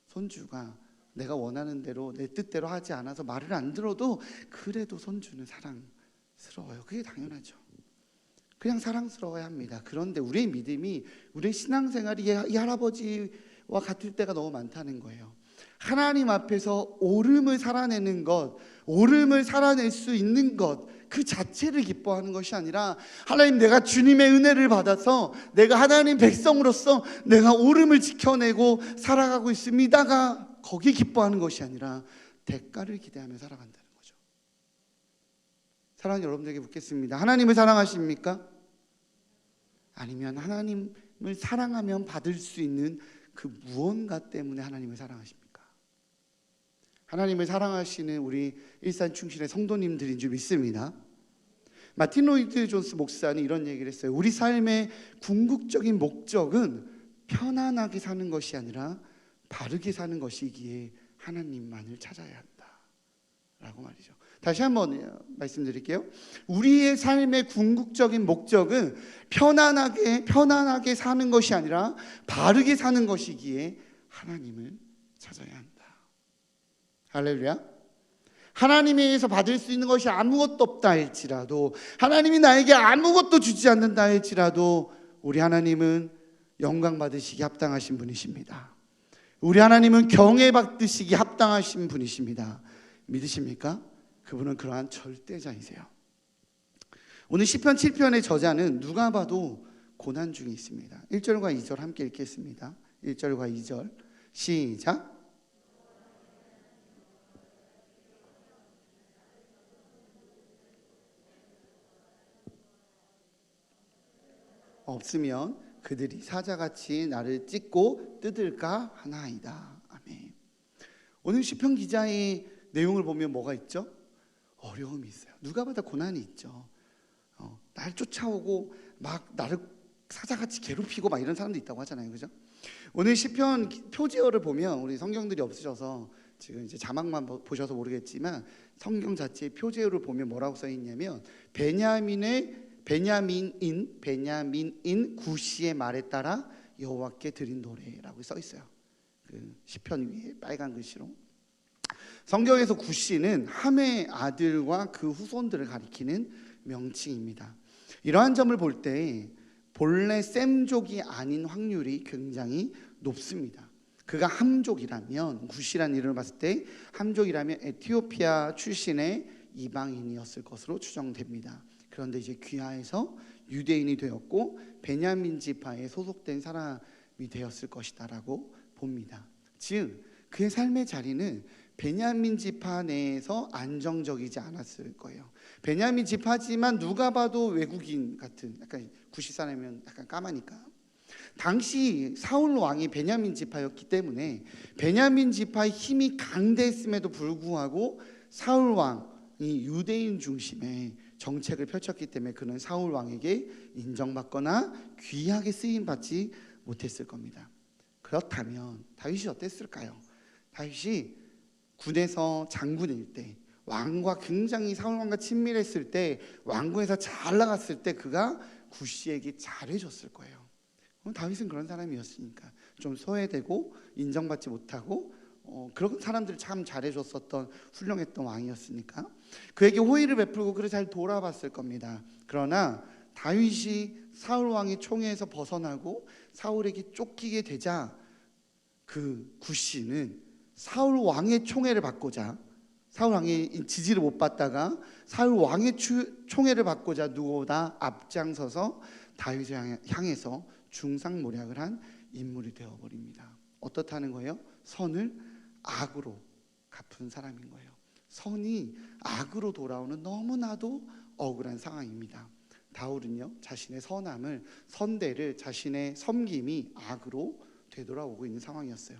손주가 내가 원하는 대로 내 뜻대로 하지 않아서 말을 안 들어도 그래도 손주는 사랑스러워요. 그게 당연하죠. 그냥 사랑스러워야 합니다. 그런데 우리의 믿음이, 우리의 신앙생활이 이 할아버지와 같을 때가 너무 많다는 거예요. 하나님 앞에서 옳음을 살아내는 것, 옳음을 살아낼 수 있는 것, 그 자체를 기뻐하는 것이 아니라, 하나님, 내가 주님의 은혜를 받아서 내가 하나님 백성으로서 내가 옳음을 지켜내고 살아가고 있습니다가 거기 기뻐하는 것이 아니라 대가를 기대하며 살아간다는 거죠. 사랑하는 여러분들에게 묻겠습니다. 하나님을 사랑하십니까? 아니면 하나님을 사랑하면 받을 수 있는 그 무언가 때문에 하나님을 사랑하십니까? 하나님을 사랑하시는 우리 일산 충실의 성도님들인 줄 믿습니다. 마틴 로이드 존스 목사는 이런 얘기를 했어요. 우리 삶의 궁극적인 목적은 편안하게 사는 것이 아니라 바르게 사는 것이기에 하나님만을 찾아야 한다 라고 말이죠. 다시 한번 말씀드릴게요. 우리의 삶의 궁극적인 목적은 편안하게 사는 것이 아니라 바르게 사는 것이기에 하나님을 찾아야 한다. 할렐루야. 하나님에 의해서 받을 수 있는 것이 아무것도 없다 할지라도, 하나님이 나에게 아무것도 주지 않는다 할지라도 우리 하나님은 영광 받으시기 합당하신 분이십니다. 우리 하나님은 경외 받으시기 합당하신 분이십니다. 믿으십니까? 그분은 그러한 절대자이세요. 오늘 시편 7편의 저자는 누가 봐도 고난 중에 있습니다. 1절과 2절 함께 읽겠습니다. 1절과 2절 시작. 없으면 그들이 사자같이 나를 찢고 뜯을까 하나이다. 아멘. 오늘 시편 기자의 내용을 보면 뭐가 있죠? 어려움이 있어요. 누가 봐도 고난이 있죠. 날 쫓아오고 막 나를 사자같이 괴롭히고 막 이런 사람도 있다고 하잖아요, 그죠? 오늘 시편 표지어를 보면, 우리 성경들이 없으셔서 지금 이제 자막만 보셔서 모르겠지만 성경 자체의 표지어를 보면 뭐라고 써 있냐면, 베냐민인 구시의 말에 따라 여호와께 드린 노래라고 써 있어요. 그 시편 위에 빨간 글씨로. 성경에서 구시는 함의 아들과 그 후손들을 가리키는 명칭입니다. 이러한 점을 볼 때 본래 셈족이 아닌 확률이 굉장히 높습니다. 그가 함족이라면, 구시라는 이름을 봤을 때 함족이라면 에티오피아 출신의 이방인이었을 것으로 추정됩니다. 그런데 이제 귀하에서 유대인이 되었고 베냐민 지파에 소속된 사람이 되었을 것이다라고 봅니다. 즉 그의 삶의 자리는 베냐민 지파 내에서 안정적이지 않았을 거예요. 베냐민 지파지만 누가 봐도 외국인 같은, 약간 구시 사람이면 약간 까마니까. 당시 사울 왕이 베냐민 지파였기 때문에 베냐민 지파의 힘이 강대했음에도 불구하고 사울 왕이 유대인 중심의 정책을 펼쳤기 때문에 그는 사울 왕에게 인정받거나 귀하게 쓰임받지 못했을 겁니다. 그렇다면 다윗이 어땠을까요? 다윗이 군에서 장군일 때, 왕과 굉장히 사울 왕과 친밀했을 때, 왕궁에서 잘 나갔을 때 그가 구시에게 잘해줬을 거예요. 다윗은 그런 사람이었으니까 좀 소외되고 인정받지 못하고 그런 사람들을 참 잘해줬었던 훌륭했던 왕이었으니까 그에게 호의를 베풀고 그를 잘 돌아봤을 겁니다. 그러나 다윗이 사울 왕의 총애에서 벗어나고 사울에게 쫓기게 되자 그 구시는 사울 왕의 총애를 받고자, 사울 왕의 지지를 못 받다가 사울 왕의 총애를 받고자 누구보다 앞장서서 다윗을 향해서 중상모략을 한 인물이 되어버립니다. 어떻다는 거예요? 선을 악으로 갚은 사람인 거예요. 선이 악으로 돌아오는 너무나도 억울한 상황입니다. 다윗은요, 자신의 선함을, 선대를, 자신의 섬김이 악으로 되돌아오고 있는 상황이었어요.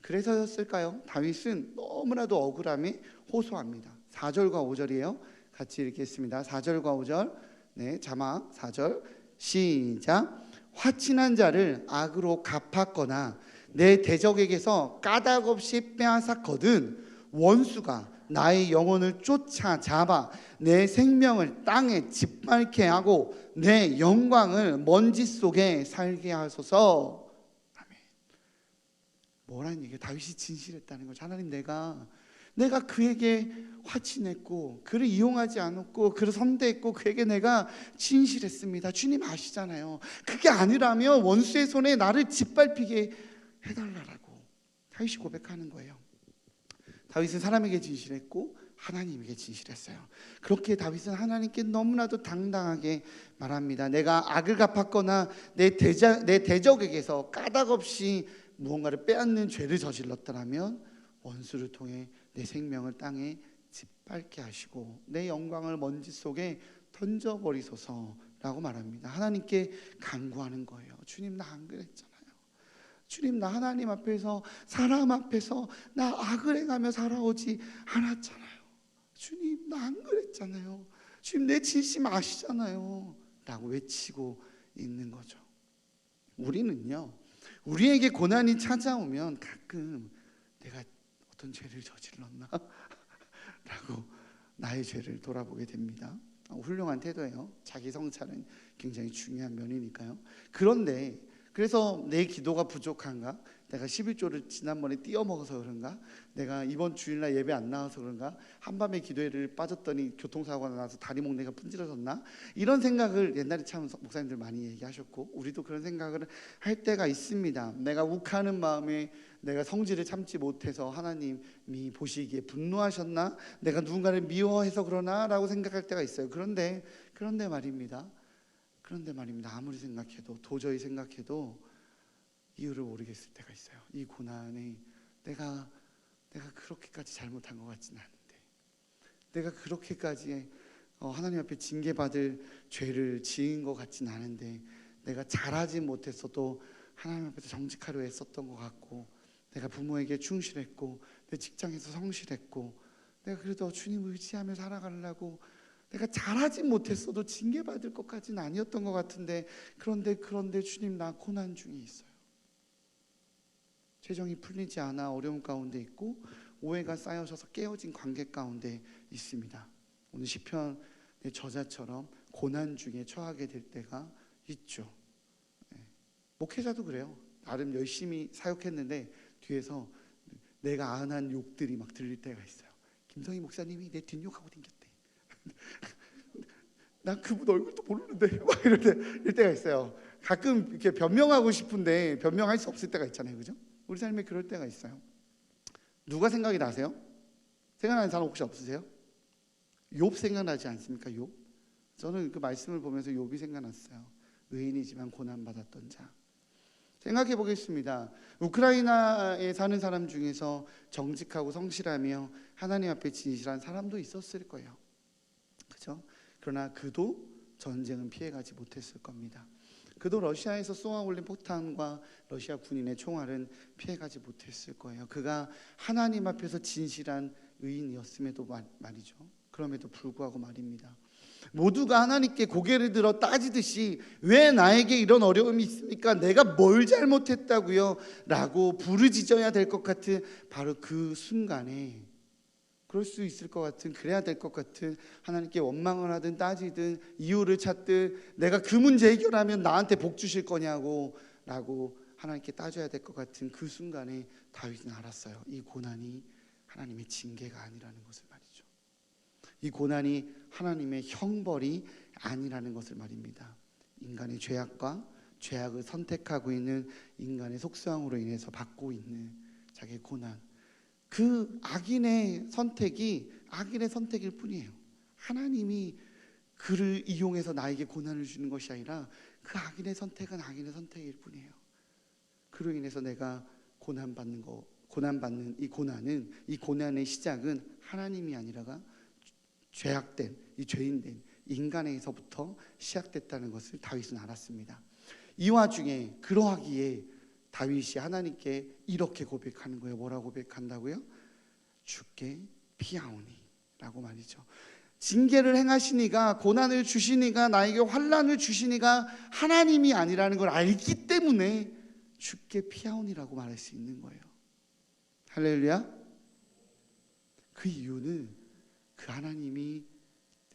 그래서였을까요? 다윗은 너무나도 억울함에 호소합니다. 4절과 5절이에요. 같이 읽겠습니다. 4절과 5절. 네, 자막 4절 시작. 화친한 자를 악으로 갚았거나 내 대적에게서 까닭없이 빼앗았거든 원수가 나의 영혼을 쫓아잡아 내 생명을 땅에 짓밟게 하고 내 영광을 먼지 속에 살게 하소서. 아멘. 뭐라는 얘기예요? 다윗이 진실했다는 거죠. 하나님, 내가 그에게 화친했고 그를 이용하지 않았고 그를 선대했고 그에게 내가 진실했습니다. 주님 아시잖아요. 그게 아니라면 원수의 손에 나를 짓밟히게 해달라고 다윗이 고백하는 거예요. 다윗은 사람에게 진실했고 하나님에게 진실했어요. 그렇게 다윗은 하나님께 너무나도 당당하게 말합니다. 내가 악을 갚았거나 내 대적에게서 까닭없이 무언가를 빼앗는 죄를 저질렀더라면 원수를 통해 내 생명을 땅에 짓밟게 하시고 내 영광을 먼지 속에 던져버리소서라고 말합니다. 하나님께 간구하는 거예요. 주님, 나 안 그랬잖아요. 주님, 나 하나님 앞에서 사람 앞에서 나 악을 행하며 살아오지 않았잖아요. 주님, 나 안 그랬잖아요. 주님, 내 진심 아시잖아요 라고 외치고 있는 거죠. 우리는요, 우리에게 고난이 찾아오면 가끔 내가 어떤 죄를 저질렀나? 라고 나의 죄를 돌아보게 됩니다. 훌륭한 태도예요. 자기 성찰은 굉장히 중요한 면이니까요. 그런데 그래서 내 기도가 부족한가? 내가 11조를 지난번에 띄어먹어서 그런가? 내가 이번 주일날 예배 안 나와서 그런가? 한밤에 기도회를 빠졌더니 교통사고가 나서 다리목 내가 분질러졌나? 이런 생각을 옛날에 참 목사님들 많이 얘기하셨고 우리도 그런 생각을 할 때가 있습니다. 내가 욱하는 마음에 내가 성질을 참지 못해서 하나님이 보시기에 분노하셨나? 내가 누군가를 미워해서 그러나? 라고 생각할 때가 있어요. 그런데 말입니다. 아무리 생각해도 도저히 생각해도 이유를 모르겠을 때가 있어요. 이 고난에 내가 그렇게까지 잘못한 것 같지는 않은데, 내가 그렇게까지 하나님 앞에 징계받을 죄를 지은 것 같지는 않은데, 내가 잘하지 못했어도 하나님 앞에서 정직하려 애썼던 것 같고, 내가 부모에게 충실했고 내 직장에서 성실했고 내가 그래도 주님 의지하며 살아가려고 내가 잘하지 못했어도 징계받을 것까지는 아니었던 것 같은데, 그런데 주님, 나 고난 중에 있어요. 재정이 풀리지 않아 어려움 가운데 있고 오해가 쌓여져서 깨어진 관계 가운데 있습니다. 오늘 시편의 저자처럼 고난 중에 처하게 될 때가 있죠. 목회자도 그래요. 나름 열심히 사역했는데 뒤에서 내가 안 한 욕들이 막 들릴 때가 있어요. 김성희 목사님이 내 뒷욕하고 댕겼대. 난 그분 얼굴도 모르는데 막 이럴 때가 있어요. 가끔 이렇게 변명하고 싶은데 변명할 수 없을 때가 있잖아요, 그죠? 우리 삶에 그럴 때가 있어요. 누가 생각이 나세요? 생각나는 사람 혹시 없으세요? 욥 생각나지 않습니까? 욥? 저는 그 말씀을 보면서 욥이 생각났어요. 의인이지만 고난받았던 자. 생각해 보겠습니다. 우크라이나에 사는 사람 중에서 정직하고 성실하며 하나님 앞에 진실한 사람도 있었을 거예요. 그죠? 그러나 그도 전쟁은 피해가지 못했을 겁니다. 그도 러시아에서 쏘아올린 폭탄과 러시아 군인의 총알은 피해가지 못했을 거예요. 그가 하나님 앞에서 진실한 의인이었음에도 말이죠. 그럼에도 불구하고 말입니다. 모두가 하나님께 고개를 들어 따지듯이 왜 나에게 이런 어려움이 있습니까? 내가 뭘 잘못했다고요? 라고 부르짖어야 될 것 같은 바로 그 순간에, 그럴 수 있을 것 같은, 그래야 될 것 같은, 하나님께 원망을 하든 따지든 이유를 찾든 내가 그 문제 해결하면 나한테 복 주실 거냐고 라고 하나님께 따져야 될 것 같은 그 순간에 다윗은 알았어요. 이 고난이 하나님의 징계가 아니라는 것을 말이죠. 이 고난이 하나님의 형벌이 아니라는 것을 말입니다. 인간의 죄악과 죄악을 선택하고 있는 인간의 속성으로 인해서 받고 있는 자기의 고난, 그 악인의 선택일 뿐이에요. 하나님이 그를 이용해서 나에게 고난을 주는 것이 아니라 그 악인의 선택은 악인의 선택일 뿐이에요. 그로 인해서 내가 고난받는 이 고난의 시작은 하나님이 아니라가 죄악된, 이 죄인된 인간에서부터 시작됐다는 것을 다윗은 알았습니다. 이 와중에 그러하기에 다윗이 하나님께 이렇게 고백하는 거예요. 뭐라고 고백한다고요? 주께 피하오니 라고 말이죠. 징계를 행하시니가, 고난을 주시니가, 나에게 환난을 주시니가 하나님이 아니라는 걸 알기 때문에 주께 피하오니라고 말할 수 있는 거예요. 할렐루야. 그 이유는 그 하나님이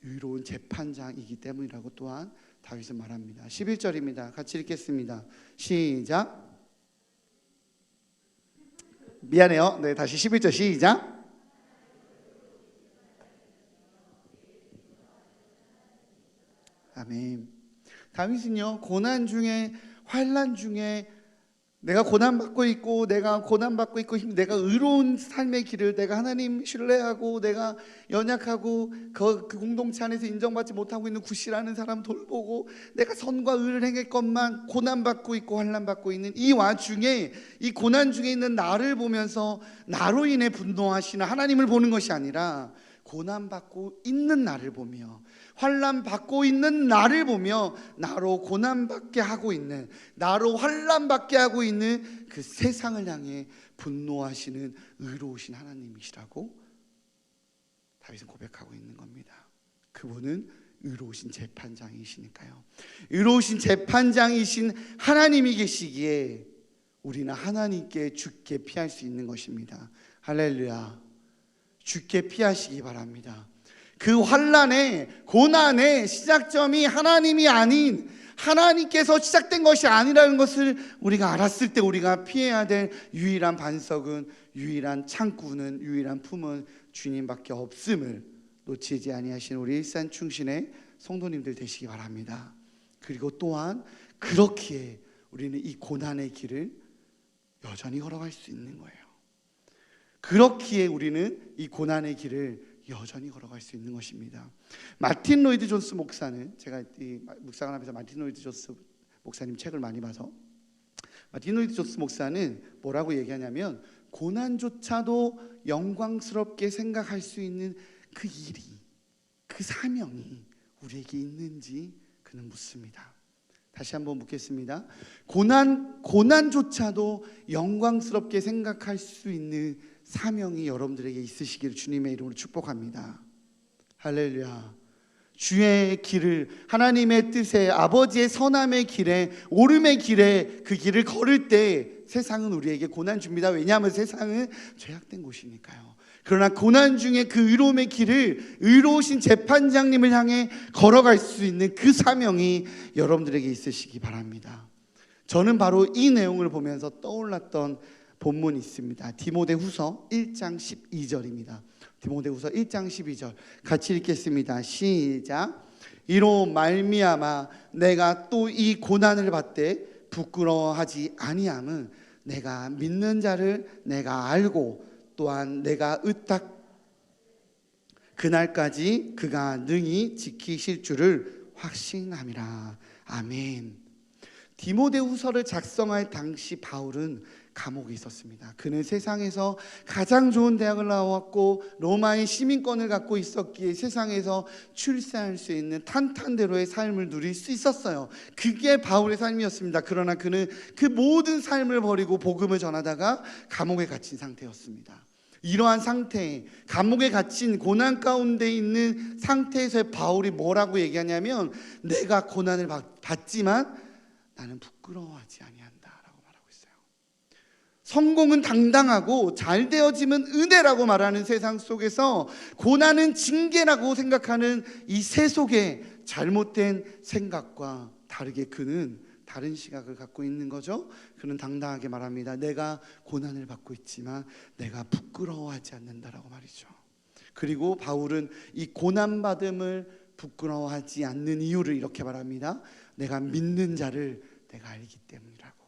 의로운 재판장이기 때문이라고 또한 다윗은 말합니다. 11절입니다. 같이 읽겠습니다. 시작. 미안해요. 네, 다시 11절 시작. 아멘. 다윗은요, 고난 중에, 환난 중에, 내가 고난받고 있고 내가 의로운 삶의 길을, 내가 하나님 신뢰하고 내가 연약하고 그 공동체 안에서 인정받지 못하고 있는 굿이라는 사람 돌보고 내가 선과 의를 행했건만 고난받고 있고 환난받고 있는 이 와중에, 이 고난 중에 있는 나를 보면서 나로 인해 분노하시는 하나님을 보는 것이 아니라 고난받고 있는 나를 보며, 환난받고 있는 나를 보며, 나로 고난받게 하고 있는, 나로 환난받게 하고 있는 그 세상을 향해 분노하시는 의로우신 하나님이시라고 다윗은 고백하고 있는 겁니다. 그분은 의로우신 재판장이시니까요. 의로우신 재판장이신 하나님이 계시기에 우리는 하나님께 죽게 피할 수 있는 것입니다. 할렐루야. 죽게 피하시기 바랍니다. 그 환난의 고난의 시작점이 하나님이 아닌, 하나님께서 시작된 것이 아니라는 것을 우리가 알았을 때 우리가 피해야 될 유일한 반석은, 유일한 창구는, 유일한 품은 주님밖에 없음을 놓치지 아니하신 우리 일산 충신의 성도님들 되시기 바랍니다. 그리고 또한 그렇기에 우리는 이 고난의 길을 여전히 걸어갈 수 있는 거예요. 그렇기에 우리는 이 고난의 길을 여전히 걸어갈 수 있는 것입니다. 마틴 로이드 존스 목사는, 제가 이 묵상을 하면서 마틴 로이드 존스 목사님 책을 많이 봐서, 마틴 로이드 존스 목사는 뭐라고 얘기하냐면, 고난조차도 영광스럽게 생각할 수 있는 그 일이, 그 사명이 우리에게 있는지 그는 묻습니다. 다시 한번 묻겠습니다. 고난조차도 영광스럽게 생각할 수 있는 사명이 여러분들에게 있으시기를 주님의 이름으로 축복합니다. 할렐루야. 주의 길을, 하나님의 뜻에, 아버지의 선함의 길에, 오름의 길에, 그 길을 걸을 때 세상은 우리에게 고난 줍니다. 왜냐하면 세상은 죄악된 곳이니까요. 그러나 고난 중에 그 의로움의 길을 의로우신 재판장님을 향해 걸어갈 수 있는 그 사명이 여러분들에게 있으시기 바랍니다. 저는 바로 이 내용을 보면서 떠올랐던 본문이 있습니다. 디모데후서 1장 12절입니다. 디모데후서 1장 12절 같이 읽겠습니다. 시작. 이로 말미암아 내가 또 이 고난을 받되 부끄러워하지 아니함은 내가 믿는 자를 내가 알고 또한 내가 의탁 그날까지 그가 능히 지키실 줄을 확신함이라. 아멘. 디모데후서를 작성할 당시 바울은 감옥에 있었습니다. 그는 세상에서 가장 좋은 대학을 나왔고 로마의 시민권을 갖고 있었기에 세상에서 출세할 수 있는 탄탄대로의 삶을 누릴 수 있었어요. 그게 바울의 삶이었습니다. 그러나 그는 그 모든 삶을 버리고 복음을 전하다가 감옥에 갇힌 상태였습니다. 이러한 상태, 감옥에 갇힌 고난 가운데 있는 상태에서 바울이 뭐라고 얘기하냐면, 내가 고난을 받지만 나는 부끄러워하지 아니한다라고 말하고 있어요. 성공은 당당하고 잘 되어지면 은혜라고 말하는 세상 속에서 고난은 징계라고 생각하는 이 세속의 잘못된 생각과 다르게 그는 다른 시각을 갖고 있는 거죠. 그는 당당하게 말합니다. 내가 고난을 받고 있지만 내가 부끄러워하지 않는다라고 말이죠. 그리고 바울은 이 고난받음을 부끄러워하지 않는 이유를 이렇게 말합니다. 내가 믿는 자를 내가 알기 때문이라고.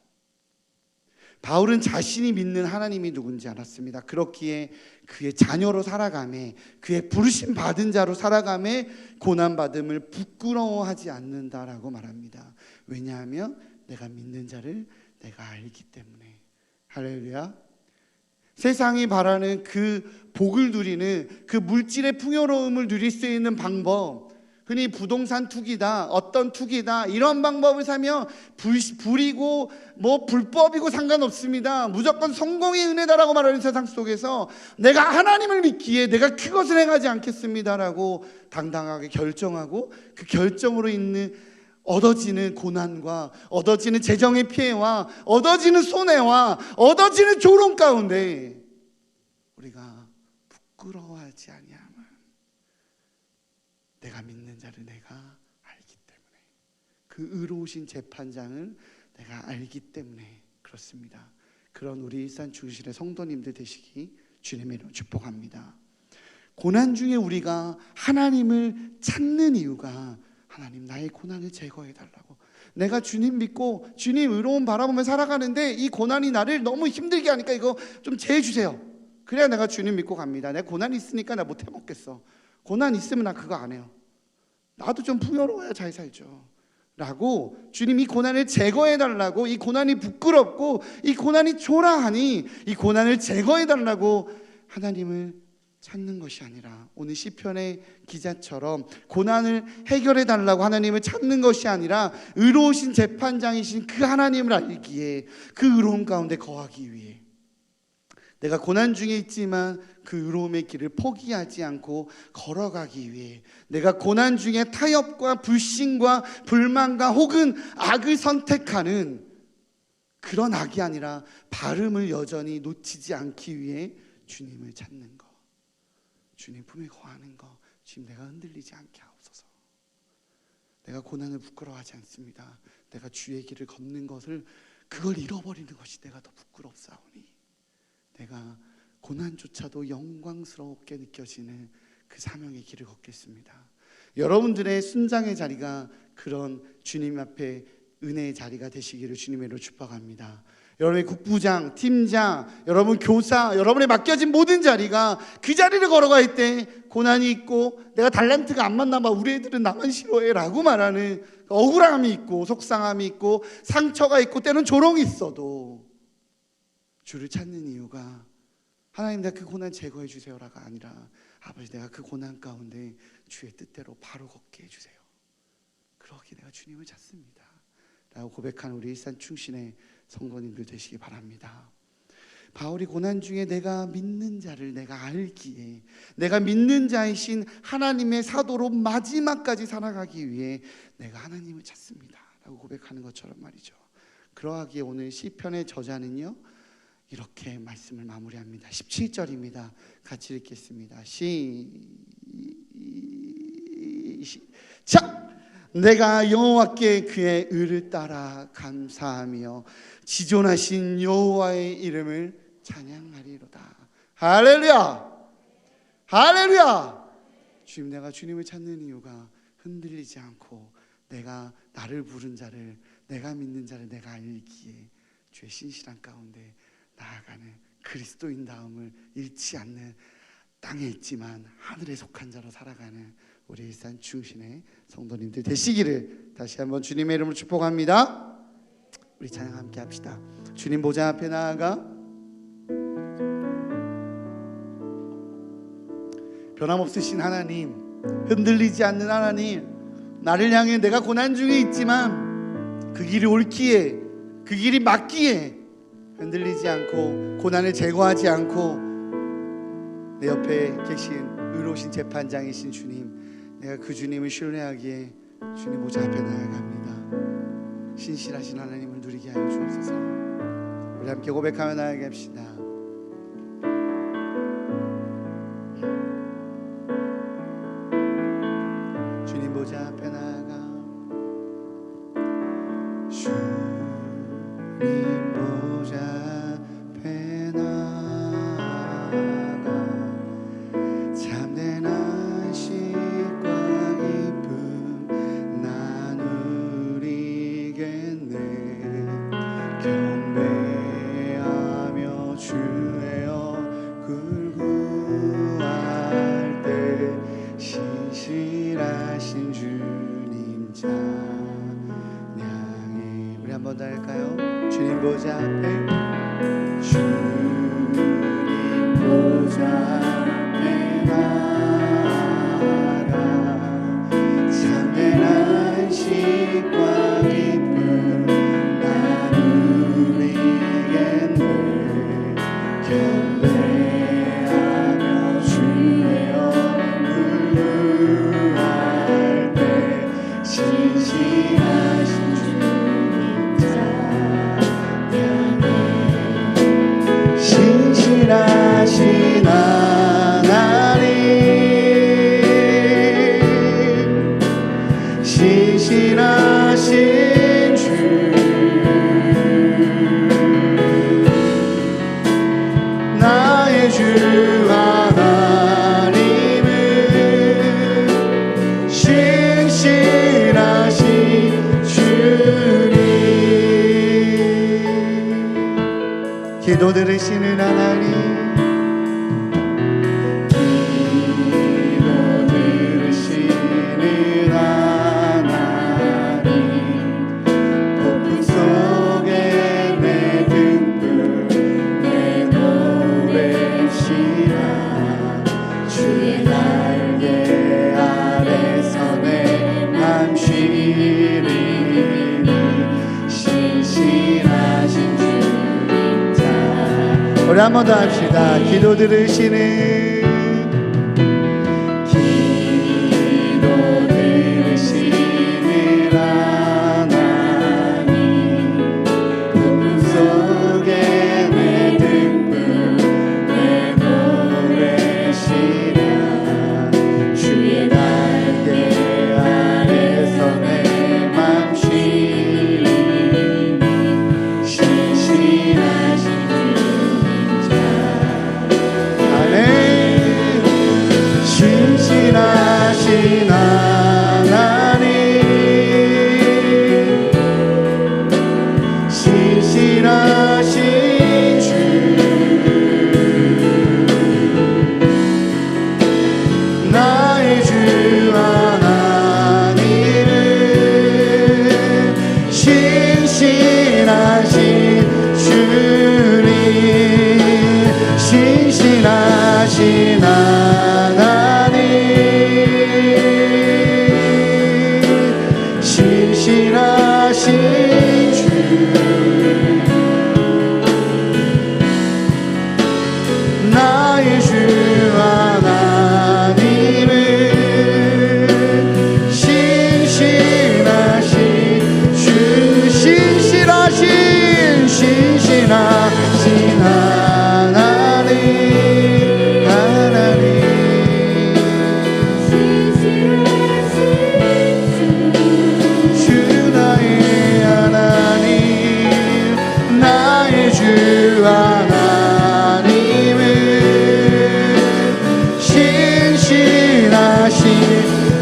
바울은 자신이 믿는 하나님이 누군지 알았습니다. 그렇기에 그의 자녀로 살아가매, 그의 부르심 받은 자로 살아가매 고난받음을 부끄러워하지 않는다라고 말합니다. 왜냐하면 내가 믿는 자를 내가 알기 때문에. 할렐루야. 세상이 바라는 그 복을 누리는, 그 물질의 풍요로움을 누릴 수 있는 방법, 흔히 부동산 투기다, 어떤 투기다, 이런 방법을 사면 불이고 뭐 불법이고 상관없습니다. 무조건 성공의 은혜다라고 말하는 세상 속에서 내가 하나님을 믿기에 내가 그것을 행하지 않겠습니다라고 당당하게 결정하고, 그 결정으로 있는 얻어지는 고난과 얻어지는 재정의 피해와 얻어지는 손해와 얻어지는 조롱 가운데 우리가 부끄러워하지 아니함은 내가 믿는 자를 내가 알기 때문에, 그 의로우신 재판장을 내가 알기 때문에 그렇습니다. 그런 우리 일산 중심의 성도님들 되시기 주님의 이름으로 축복합니다. 고난 중에 우리가 하나님을 찾는 이유가 하나님 나의 고난을 제거해 달라고. 내가 주님 믿고 주님 의로움 바라보며 살아가는데 이 고난이 나를 너무 힘들게 하니까 이거 좀 제해 주세요. 그래야 내가 주님 믿고 갑니다. 내 고난이 있으니까 나 못 해먹겠어. 고난 있으면 나 그거 안 해요. 나도 좀 풍요로워야 잘 살죠 라고 주님이 고난을 제거해 달라고, 이 고난이 부끄럽고 이 고난이 초라하니 이 고난을 제거해 달라고 하나님을 찾는 것이 아니라, 오늘 시편의 기자처럼 고난을 해결해 달라고 하나님을 찾는 것이 아니라 의로우신 재판장이신 그 하나님을 알기에 그 의로움 가운데 거하기 위해, 내가 고난 중에 있지만 그 의로움의 길을 포기하지 않고 걸어가기 위해, 내가 고난 중에 타협과 불신과 불만과 혹은 악을 선택하는 그런 악이 아니라 바름을 여전히 놓치지 않기 위해 주님을 찾는 것, 주님 품에 거하는 것, 지금 내가 흔들리지 않게 하옵소서. 내가 고난을 부끄러워하지 않습니다. 내가 주의 길을 걷는 것을, 그걸 잃어버리는 것이 내가 더 부끄럽사오니 내가 고난조차도 영광스럽게 느껴지는 그 사명의 길을 걷겠습니다. 여러분들의 순장의 자리가 그런 주님 앞에 은혜의 자리가 되시기를 주님의 이름으로 축복합니다. 여러분의 국부장, 팀장, 여러분 교사, 여러분의 맡겨진 모든 자리가 그 자리를 걸어갈 때 고난이 있고 내가 달란트가 안 맞나 봐, 우리 애들은 나만 싫어해 라고 말하는 억울함이 있고 속상함이 있고 상처가 있고 때는 조롱이 있어도 주를 찾는 이유가 하나님 내가 그 고난 제거해 주세요라가 아니라 아버지 내가 그 고난 가운데 주의 뜻대로 바로 걷게 해주세요. 그러기 내가 주님을 찾습니다 라고 고백하는 우리 일산 충신의 성도님들 되시기 바랍니다. 바울이 고난 중에 내가 믿는 자를 내가 알기에, 내가 믿는 자이신 하나님의 사도로 마지막까지 살아가기 위해 내가 하나님을 찾습니다 라고 고백하는 것처럼 말이죠. 그러하기에 오늘 시편의 저자는요 이렇게 말씀을 마무리합니다. 17절입니다. 같이 읽겠습니다. 시작! 내가 여호와께 그의 의를 따라 감사하며 지존하신 여호와의 이름을 찬양하리로다. 할렐루야! 할렐루야! 주님, 내가 주님을 찾는 이유가 흔들리지 않고 내가 나를 부른 자를, 내가 믿는 자를 내가 알기에 주의 신실한 가운데 나아가는 그리스도인다움을 잃지 않는, 땅에 있지만 하늘에 속한 자로 살아가는 우리 일산 충신의 성도님들 되시기를 다시 한번 주님의 이름으로 축복합니다. 우리 찬양 함께 합시다. 주님 보좌 앞에 나아가 변함없으신 하나님, 흔들리지 않는 하나님, 나를 향해 내가 고난 중에 있지만 그 길이 옳기에, 그 길이 맞기에 흔들리지 않고 고난을 제거하지 않고 내 옆에 계신 의로우신 재판장이신 주님, 내가 그 주님을 신뢰하기에 주님 보좌 앞에 나아갑니다. 신실하신 하나님을 누리게 하여 주옵소서. 우리 함께 고백하며 나아가게 합시다. 주님 보좌 앞에 나아가, 주님 보좌 앞에 나아가 참된 안식과 기쁨 난 누리겠네. 경배하며 주의 얼굴 구할 때 신실하신 주님 찬양해. 우리 한번 더 할까요? 주님 보좌 앞에, 주님 보좌 앞에 나아가 참된 안식과 기쁨 나 누리겠네. 경배하며 주의 얼굴 구할 때 신실하신 신실하신 하나님 기도 들으시는 하나님, 기도 들으시는 하나님, 폭풍 속에 내 등불 내 노래시라. 주의 날개 아래서 내 맘 쉬리니 신실하신 주님 자. 우리 한 번 더 합시다. 기도 들으시는, 기도 들으시는 하나님, 폭풍 속에 내 등불 내 노래시라. 주의 날개 아래서 내 맘 쉬리니 신실하신 주님 자. 아멘. 신실하신 하나님, 신실하신 주, 나의 주 하나님은 신실하신 주님, 신실하신 하나님, 신실하신 주, 나의 주 하나님은 신실하신 주, 신실하신 하나님, 하나님, 주 나의 하나님, 나의 주 하나님은 신실하신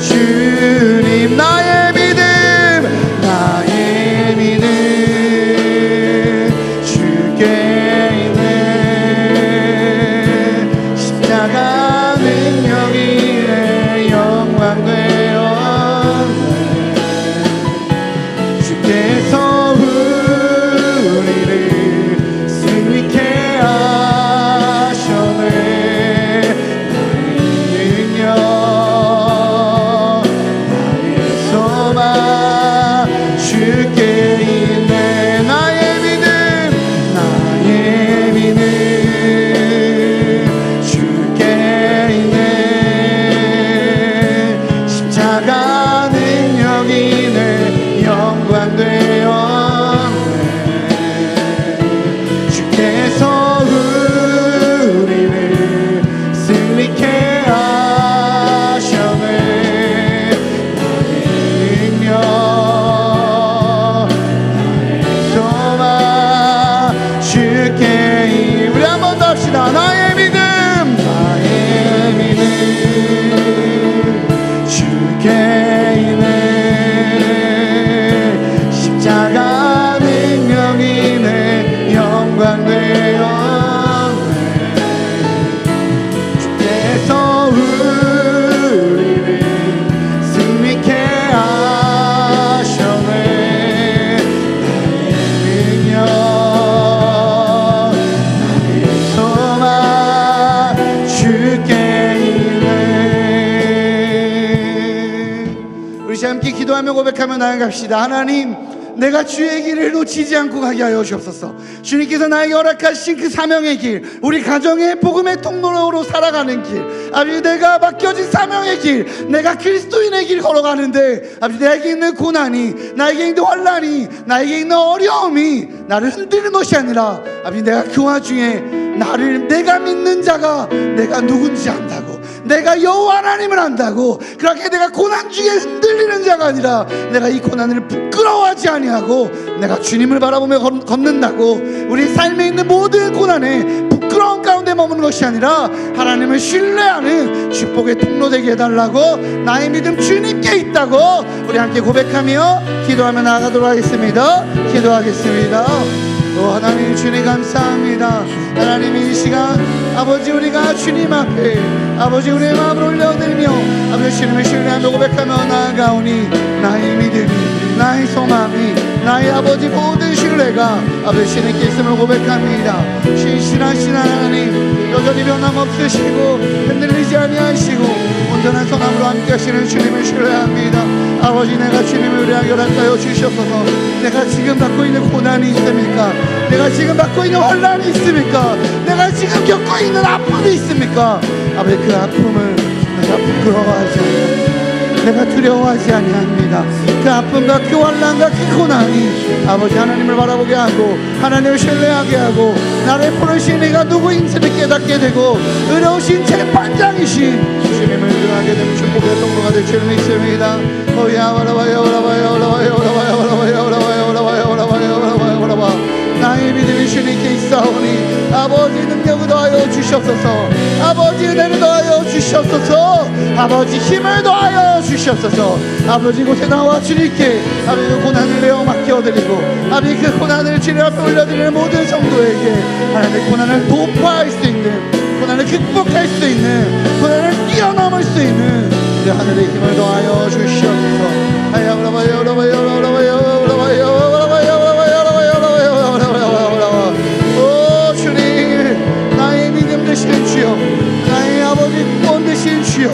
주님, 나의 믿음, 나의 믿음 주께 있네. 십자가 능력이 내 영광 되었네. 주께서 우리를 승리케 하셨네. 나의 능력, 나의 소망 주께 있네. 나의 믿음, 나의 믿음 주께 있네. 십자가 능력이 내 영광 되었네. 주께서 우리를 승리케 하셨네. 나의 능력, 나의 소망 주께 우리 한 번 더 합시다. 나의 믿음, 나의 믿음 주께 있네. 십자가 능력이 내 영광 되었네. 주께서 우리를 승리케 하셨네. 나의 능력, 나의 소망 주께 있네. 우리 함께 기도하며 고백하며 나아갑시다. 하나님, 내가 주의 길을 놓치지 않고 가게 하여 주옵소서. 주님께서 나에게 허락하신 그 사명의 길, 우리 가정의 복음의 통로로 살아가는 길, 아버지 내가 맡겨진 사명의 길, 내가 그리스도인의 길 걸어가는데 아버지 나에게 있는 고난이, 나에게 있는 환난이, 나에게 있는 어려움이 나를 흔드는 것이 아니라 아버지 내가 그 와중에 내가 믿는 자가 내가 누군지 안다고, 내가 여호와 하나님을 안다고, 그렇게 내가 고난 중에 흔들리는 자가 아니라 내가 이 고난을 부끄러워하지 아니하고 내가 주님을 바라보며 걷는다고, 우리 삶에 있는 모든 고난에 부끄러운 가운데 머무는 것이 아니라 하나님을 신뢰하는 축복의 통로 되게 해달라고, 나의 믿음 주님께 있다고 우리 함께 고백하며 기도하며 나아가도록 하겠습니다. 기도하겠습니다. 하나님 주님 감사합니다. 하나님 이 시간 아버지 우리가 주님 앞에 아버지 우리의 마음을 올려드리며 아버지 주님을 신뢰하며 고백하며 나아가오니 나의 믿음이 나의 소망이 나의 아버지 모든 신뢰가 아버지 주님께 있음을 고백합니다. 신실하신 하나님 여전히 변함없으시고 흔들리지 아니하시고 온전한 선함으로 함께 하시는 주님을 신뢰합니다. 아버지 내가 주님을 의뢰하게 허락하여 주시옵소서. 내가 지금 받고 있는 고난이 있습니까? 내가 지금 받고 있는 환난이 있습니까? 내가 지금 겪고 있는 아픔이 있습니까? 아버지 그 아픔을 내가 부끄러워하지 않습니다. 내가 두려워하지 아니합니다. 그 아픔과 그 환난과 그 고난이 아버지 하나님을 바라보게 하고 하나님을 신뢰하게 하고 나를 부르신 이가 누구인지를 깨닫게 되고 의로우신 재판장이신 주님을 의하게 되는 축복의 통로가 될 줄 믿습니다. 나의 믿음이 주님께 있사오니 아버지 능력을 더하여 주시옵소서. 아버지 은혜를 더하여 주시옵소서. 아버지 힘을 더하여 주시옵소서. 아버지 곳에 나와 주님께 아버지 그 고난을 내어 맡겨드리고 아버지 그 고난을 주님 앞에 올려드리는 모든 성도에게 하나님의 고난을 도파할 수 있는 고난을 극복할 수 있는 고난을 뛰어넘을 수 있는 우리 하늘의 힘을 더하여 주시옵소서. 오 주님 나의 믿음 되신 주여 나의 아버지 구원 되신 주여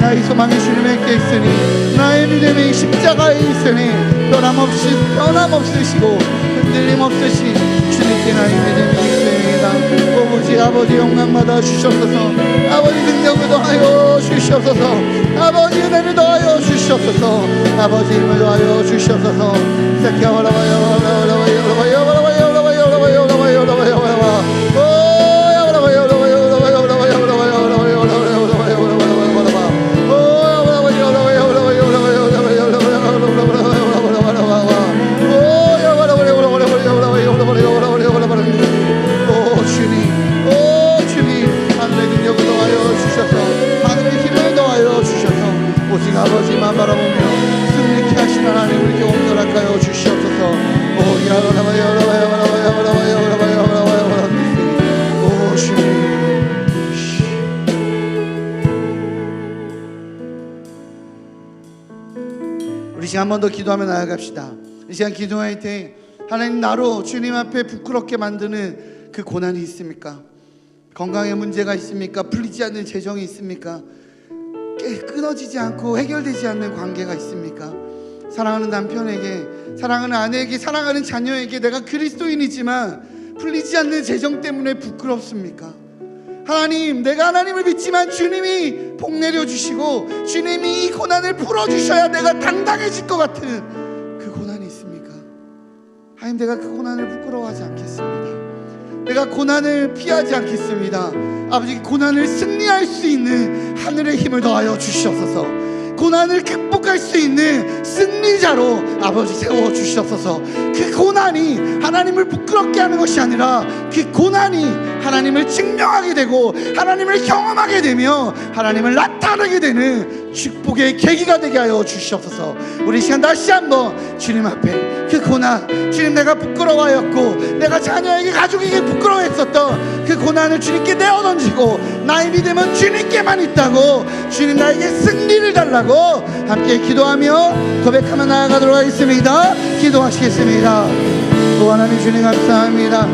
나의 소망이 주님께 있으니 나의 믿음이 십자가에 있으니 변함없으시고 흔들림 없으신 주님께 나의 믿음이 있습니다. 오부지 아버지 영광 받아 주시옵소서. 아버지 능력을 더하여 주시옵소서. 아버지 은혜를 더하여 주시옵소서. 아버지 힘을 더하여 주시옵소서. 오직 아버지만 바라보며 승리케 하신 하나님 우리에게 온전하여 주시옵소서. 오 주님 우리 시간 한 번 더 기도하며 나아갑시다. 이 시간 기도할 때 하나님 나로 주님 앞에 부끄럽게 만드는 그 고난이 있습니까? 건강에 문제가 있습니까? 풀리지 않는 재정이 있습니까? 끊어지지 않고 해결되지 않는 관계가 있습니까? 사랑하는 남편에게 사랑하는 아내에게 사랑하는 자녀에게 내가 그리스도인이지만 풀리지 않는 재정 때문에 부끄럽습니까? 하나님 내가 하나님을 믿지만 주님이 복 내려주시고 주님이 이 고난을 풀어주셔야 내가 당당해질 것 같은 그 고난이 있습니까? 하나님 내가 그 고난을 부끄러워하지 않겠습니다. 내가 고난을 피하지 않겠습니다. 아버지 고난을 승리할 수 있는 하늘의 힘을 더하여 주시옵소서. 고난을 극복할 수 있는 승리자로 아버지 세워주시옵소서. 그 고난이 하나님을 부끄럽게 하는 것이 아니라 그 고난이 하나님을 증명하게 되고 하나님을 경험하게 되며 하나님을 나타내게 되는 축복의 계기가 되게 하여 주시옵소서. 우리 시간 다시 한번 주님 앞에 그 고난 주님 내가 부끄러워하였고 내가 자녀에게 가족에게 부끄러워했었던 그 고난을 주님께 내어던지고 나의 믿음은 주님께만 있다고 주님 나에게 승리를 달라고 함께 기도하며 고백하며 나아가도록 하겠습니다. 기도하시겠습니다. 또 하나님 주님 감사합니다.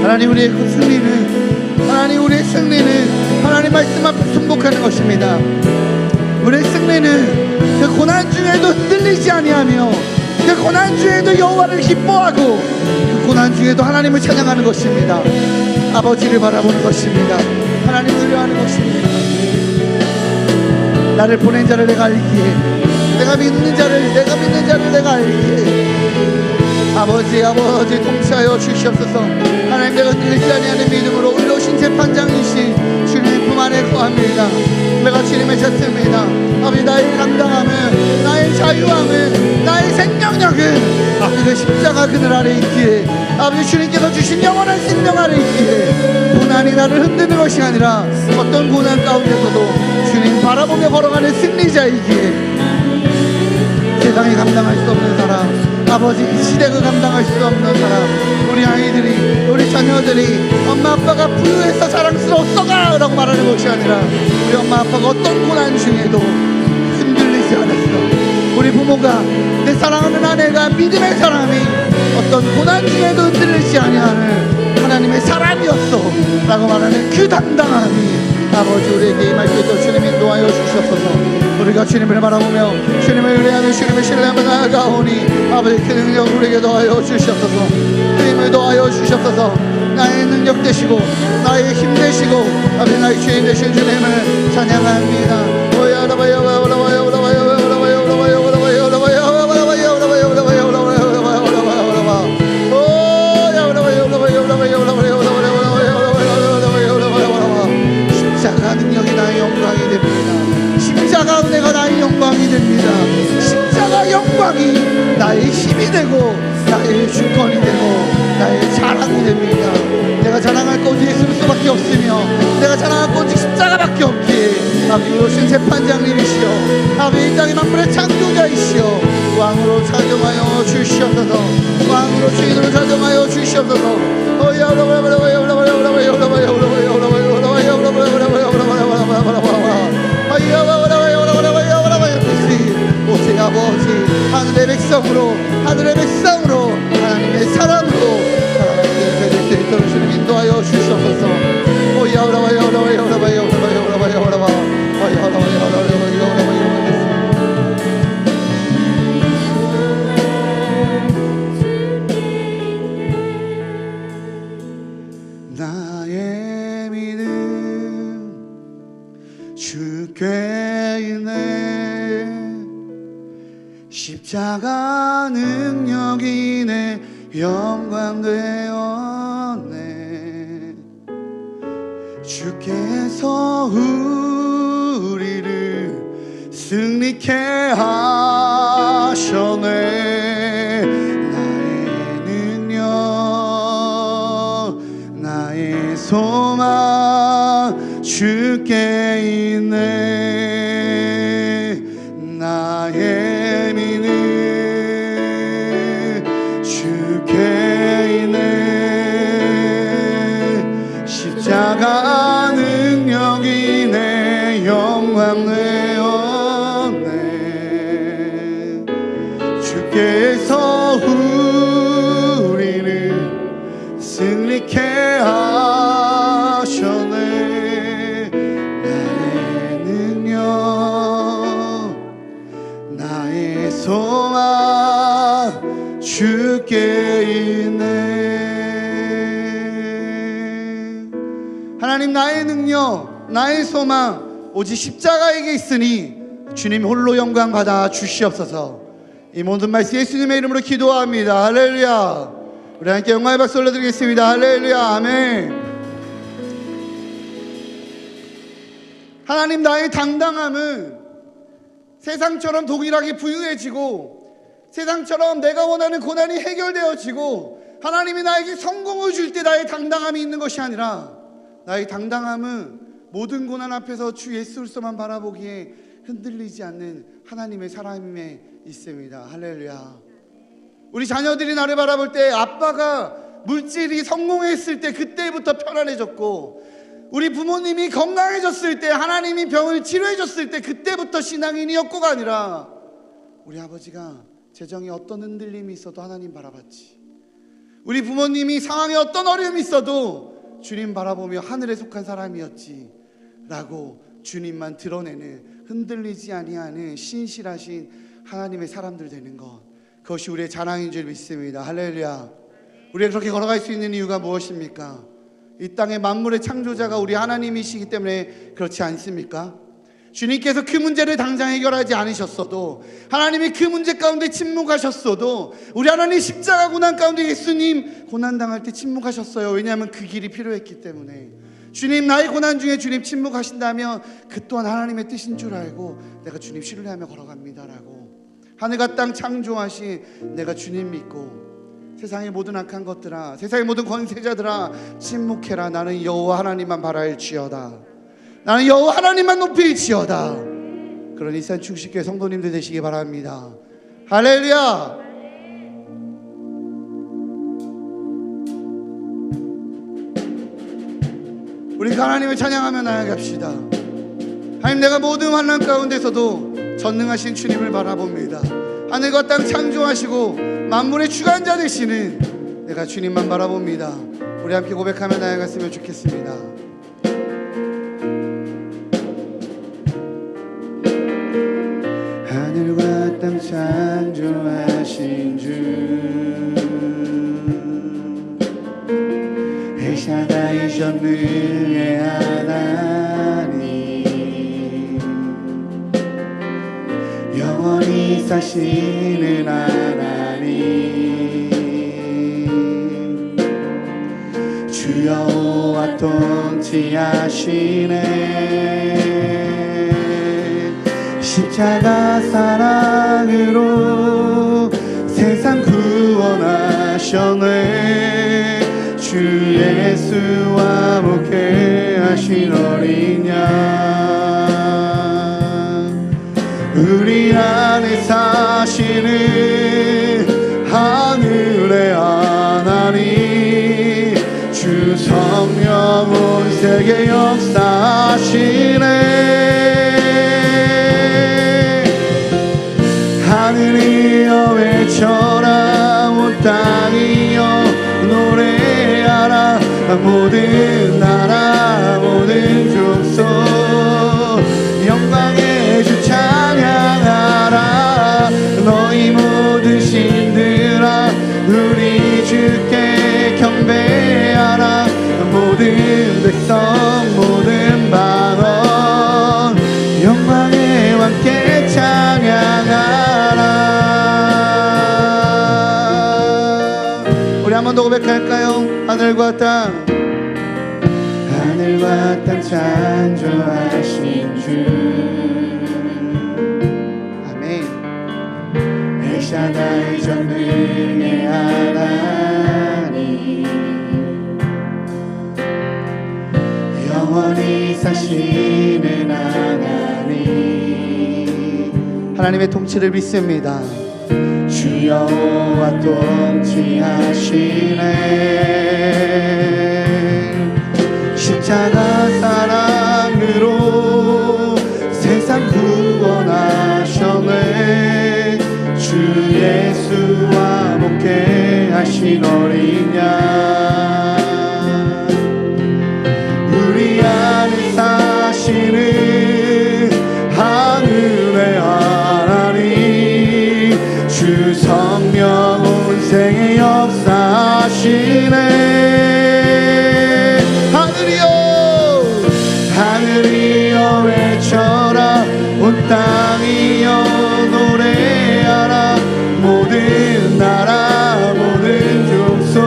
하나님 우리의 그 승리는 하나님 우리의 승리는 하나님 말씀 앞에 승복하는 것입니다. 우리의 승리는 그 고난 중에도 흔들리지 아니하며 그 고난 중에도 여호와를 기뻐하고 그 고난 중에도 하나님을 찬양하는 것입니다. 아버지를 바라보는 것입니다. 하나님을 의뢰하는 것입니다. 나를 보낸 자를 내가 알기에 내가 믿는 자를 내가 알기에 아버지 통치하여 주시옵소서. 하나님 내가 흔들리지 아니하는 믿음으로 의로우신 재판장이신 주님의 품 안에 거합니다. 내가 주님을 찾습니다. 아버지 나의 감당함은 나의 자유함은 나의 생명력은 아버지 그 십자가 그늘 아래 있기에 아버지 주님께서 주신 영원한 생명 아래 있기에 고난이 나를 흔드는 것이 아니라 어떤 고난 가운데서도 주님 바라보며 걸어가는 승리자이기에 세상이 감당할 수 없는 사람, 아버지 이 시대가 감당할 수 없는 사람, 우리 아이들이, 우리 자녀들이 엄마 아빠가 부유해서 자랑스러웠어가 라고 말하는 것이 아니라 우리 엄마 아빠가 어떤 고난 중에도 흔들리지 않았어. 우리 부모가 내 사랑하는 아내가 믿음의 사람이 어떤 고난 중에도 흔들리지 아니하는 하나님의 사람이었어 라고 말하는 그 당당함이 아버지 우리에게 임할 수 있도록 주님 인도하여 주시옵소서. 우리가 주님을 바라보며 주님을 의뢰하며 주님을 신뢰하며 나아가오니 아버지 그 능력 우리에게 더하여 주시옵소서. 그 힘을 더하여 주시옵소서. 나의 능력 되시고 나의 힘 되시고 아버지 나의 주인 되신 주님을 찬양합니다. 십자가 능력이 나의 영광이 됩니다. 십자가 은혜가 나의 영광이 됩니다. 십자가 영광이 나의 힘이 되고 나의 주권이 되고 나의 자랑이 됩니다. 내가 자랑할 것 오직 예수밖에 없으며 내가 자랑할 것 오직 십자가밖에 없기에 아버지 오신 재판장님이시여 아버지 이 땅의 만물의 창조자이시여 왕으로 차정하여 주시옵소서. 왕으로 주인으로 차정하여 주시옵소서. 오세 아버지 하늘의 백성으로 하나님의 사람으로 살아가게 될 수 있도록 주님 인도하여 주시옵소서. 나의 믿음 주께 있네. 십자가 능력이 내 영광 되었네. 주께서 우리를 승리케 하셨네. 나의 능력 나의 소망 주께 있네. 나의 믿음 주께 있네. 십자가 능력이 내 영광 되었네. 주께서 우리를 승리케 하셨네. 나의 능력 나의 소망 주께 있네. 하나님 나의 능력 나의 소망 오직 십자가에게 있으니 주님 홀로 영광 받아 주시옵소서. 이 모든 말씀 예수님의 이름으로 기도합니다. 할렐루야. 우리 함께 영광의 박수 올려드리겠습니다. 할렐루야. 아멘. 하나님 나의 당당함은 세상처럼 동일하게 부유해지고 세상처럼 내가 원하는 고난이 해결되어지고 하나님이 나에게 성공을 줄 때 나의 당당함이 있는 것이 아니라 나의 당당함은 모든 고난 앞에서 주 예수 그리스도만 바라보기에 흔들리지 않는 하나님의 사람에 있습니다. 할렐루야. 우리 자녀들이 나를 바라볼 때 아빠가 물질이 성공했을 때 그때부터 편안해졌고 우리 부모님이 건강해졌을 때 하나님이 병을 치료해줬을 때 그때부터 신앙인이었고가 아니라 우리 아버지가 재정에 어떤 흔들림이 있어도 하나님 바라봤지. 우리 부모님이 상황에 어떤 어려움이 있어도 주님 바라보며 하늘에 속한 사람이었지 라고 주님만 드러내는 흔들리지 아니하는 신실하신 하나님의 사람들 되는 것, 그것이 우리의 자랑인 줄 믿습니다. 할렐루야. 우리가 그렇게 걸어갈 수 있는 이유가 무엇입니까? 이 땅의 만물의 창조자가 우리 하나님이시기 때문에 그렇지 않습니까? 주님께서 그 문제를 당장 해결하지 않으셨어도 하나님이 그 문제 가운데 침묵하셨어도 우리 하나님 십자가 고난 가운데 예수님 고난당할 때 침묵하셨어요. 왜냐하면 그 길이 필요했기 때문에. 주님 나의 고난 중에 주님 침묵하신다면 그 또한 하나님의 뜻인 줄 알고 내가 주님 신뢰하며 걸어갑니다라고 하늘과 땅 창조하신 내가 주님 믿고 세상의 모든 악한 것들아 세상의 모든 권세자들아 침묵해라. 나는 여호와 하나님만 바랄지어다. 나는 여호와 하나님만 높일지어다. 그런 일산 충식교회 성도님들 되시기 바랍니다. 할렐루야. 우리 하나님을 찬양하며 나아갑시다. 하나님, 내가 모든 환난 가운데서도 전능하신 주님을 바라봅니다. 하늘과 땅 창조하시고 만물의 주관자 되시는 내가 주님만 바라봅니다. 우리 함께 고백하며 나아갔으면 좋겠습니다. 하늘과 땅 창조하신 주 엘샤다이 전능의 하나님, 영원히 사시는 하나님, 주 여호와 통치하시네. 십자가 사랑으로 세상 구원하셨네. 주 예수와 목회하신 어린 양, 우리 안에 사시는 하늘의 하나님, 주 성령 온 세계 역사하시네. 하늘이여 외쳐라, 온 땅이여 노래하라, 모든 나라 모든 족속 영광의 주 찬양하라. 너희 모든 신들아 우리 주께 경배하라. 모든 백성 모든 방언 영광의 왕께 찬양하라. 우리 한 번 더 고백할까요? 하늘과 땅, 하늘과 땅 창조하신 주, 아멘. 엘샤다이 전능의 하나님, 영원히 사시는 하나님, 하나님의 통치를 믿습니다. 주 여호와 통치하시네. 십자가 사랑으로 세상 구원하셨네. 주 예수와 목회하신 어린 양, 우리 안에 사시는 하늘의 하나님, 주 성령 온 세계 역사하시네. 하늘이여 외쳐라, 온 땅이여 노래하라. 모든 나라 모든 족속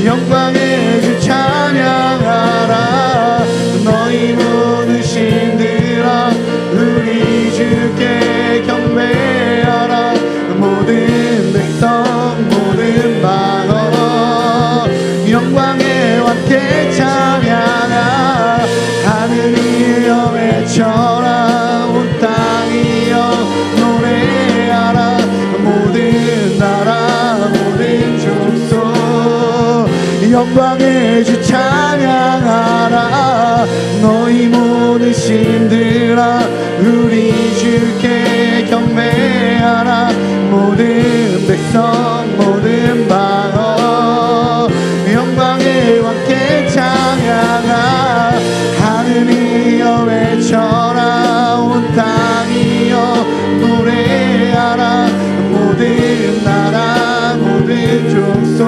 영광의 주 찬양하라. 너희 모든 신들아 우리 주께 경배하라. 모든 백성 모든 방언 영광의 왕께 찬양하라. 하늘이여 외쳐라, 온 땅이여 노래하라. 모든 나라 모든 족속 영광의 주 찬양하라. 너희 모든 신들아 우리 주께 경배하라. 모든 백성 모든 방언 영광의 왕께 찬양하라. 하늘이여 외쳐라, 온 땅이여 노래하라. 모든 나라 모든 족속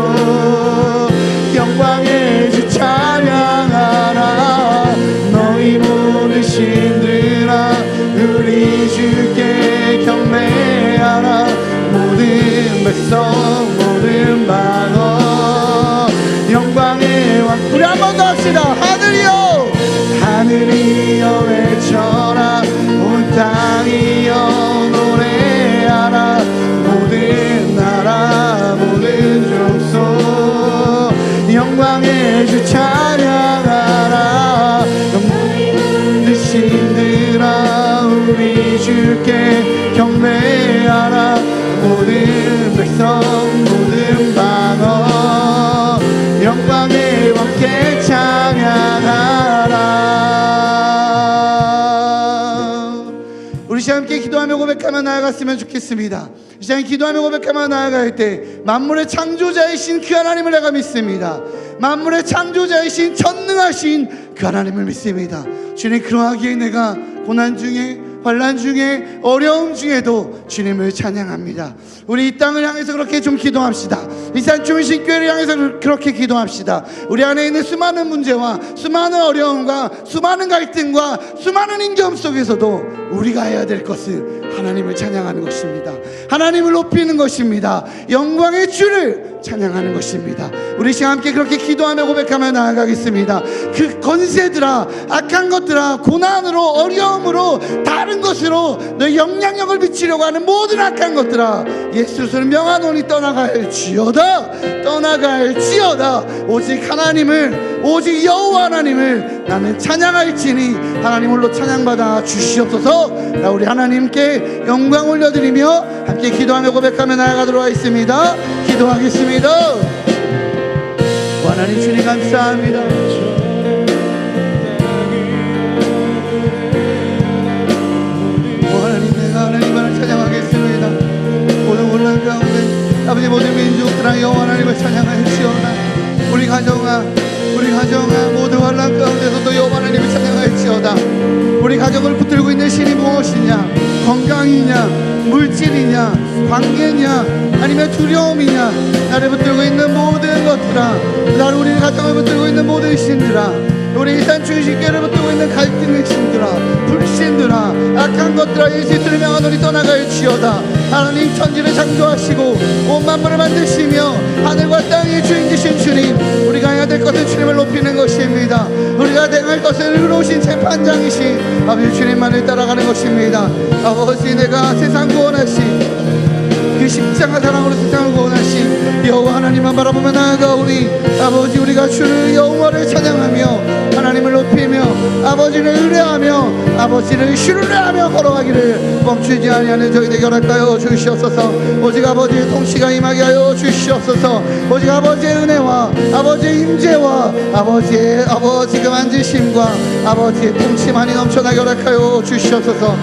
영광의 주 찬양하라. 너희 모든 신들아 우리 주께 경배하라. 모든 백성 모든 방언 영광의 왕. 우리 한 번 더 합시다. 하늘이여 외쳐라, 온 땅이여 노래하라. 모든 나라 모든 족속 영광의 주 찬양하라. 모든 신들아 우리 주께 경배하라. 고백하며 나아갔으면 좋겠습니다. 이 시간 기도하며 고백하며 나아갈 때 만물의 창조자이신 그 하나님을 내가 믿습니다. 만물의 창조자이신 전능하신 그 하나님을 믿습니다. 주님, 그러하기에 내가 고난 중에, 환난 중에, 어려움 중에도 주님을 찬양합니다. 우리 이 땅을 향해서 그렇게 좀 기도합시다. 이 산중신 교회를 향해서 그렇게 기도합시다. 우리 안에 있는 수많은 문제와 수많은 어려움과 수많은 갈등과 수많은 힘겨움 속에서도 우리가 해야 될 것은 하나님을 찬양하는 것입니다. 하나님을 높이는 것입니다. 영광의 주를 찬양하는 것입니다. 우리 시간 함께 그렇게 기도하며 고백하며 나아가겠습니다. 그 권세들아, 악한 것들아, 고난으로, 어려움으로, 다른 것으로 너의 영향력을 미치려고 하는 모든 악한 것들아, 예수를 명하노니 떠나갈지어다, 떠나갈지어다. 오직 하나님을, 오직 여호와 하나님을 나는 찬양할지니 하나님 홀로 찬양받아 주시옵소서. 우리 하나님께 영광 올려드리며 함께 기도하며 고백하며 나아가도록 하겠습니다. 기도하겠습니다. 하나님 주님 감사합니다. 하나님, 내가 하나님만을 찬양하겠습니다. 모든 혼란 가운데 아버지, 모든 민족들아 여호와 하나님을 찬양할지어다. 우리 가정아 모두 환난 가운데서도 여호와 하나님을 찬양할지어다. 우리 가정을 붙들고 있는 신이 무엇이냐? 건강이냐, 물질이냐, 관계냐, 아니면 두려움이냐, 나를 붙들고 있는 모든 것들아, 나를, 우리 가정을 붙들고 있는 모든 신들아, 우리 산중신교를 붙들고 있는 갈등의 신들아, 불신들아, 악한 것들아, 예수를 명하노니 떠나갈지어다. 하나님, 천지를 창조하시고 온 만물을 만드시며 하늘과 땅의 주인 되신 주님, 우리가 해야 될 것은 주님을 높이는 것입니다. 우리가 행할 것은 의로우신 재판장이신 아버지 주님만을 따라가는 것입니다. 아버지, 내가 세상 구원하신 그 십자가 사랑으로 세상을 구원하신 여호와 하나님만 바라보며 나아가오니 아버지, 우리가 주를 여호와를 찬양하며 하나님을 높이며 아버지를 의뢰하며 아버지를 신뢰하며 걸어가기를 멈추지 아니하는 저희에게 허락하여 주시옵소서. 오직 아버지의 통치가 임하게 하여 주시옵소서. 오직 아버지의 은혜와 아버지의 임재와 아버지 그 만지심과 아버지의 통치만이 넘쳐나게 허락하여 주시옵소서.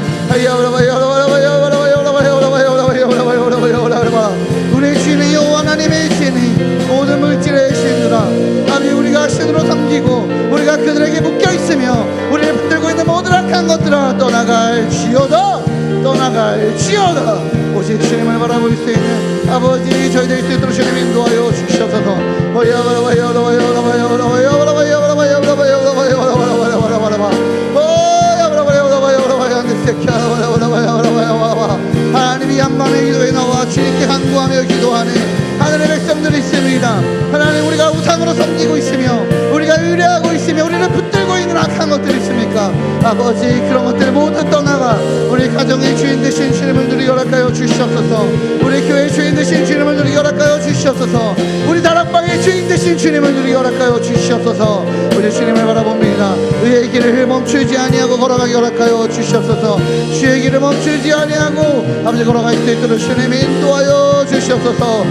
우리 주님 여호와 하나님의 신이 모든 물질의 신들아, 아버지, 우리가 신으로 섬기고 우리가 그들에게 묶여있으며 우리를 붙들고 있는 모든 악한 것들아, 떠나갈지어다, 떠나갈지어다. 오직 주님을 바라볼 수 있는 아버지 저희 될 수 있도록 주님 인도하여 주시옵소서. 하나님이 양만의 기도에 나와 주님께 간구하며 기도하는 하늘의 백성들이 있습니다. 하나님, 우리가 우상으로 섬기고 있으며 우리가 의뢰하고 있으며 우리를 붙들고 있는 악한 것들이 있습니까? 아버지, 그런 것들을 모두 떠나가 우리 가정의 주인 되신 주님을 누리게 허락하여 주시옵소서. 우리 교회의 주인 되신 주님을 누리게 허락하여 주시옵소서. 우리 다락방의 주인 되신 주님을 누리게 허락하여 주시옵소서. 우리 주님을 바라봅니다. 의의 길을 멈추지 아니하고 걸어가게 허락하여 주시옵소서. 주의 길을 멈추지 아니하고 아버지 걸어갈 수 있도록 주님이 인도하여 주시옵소서.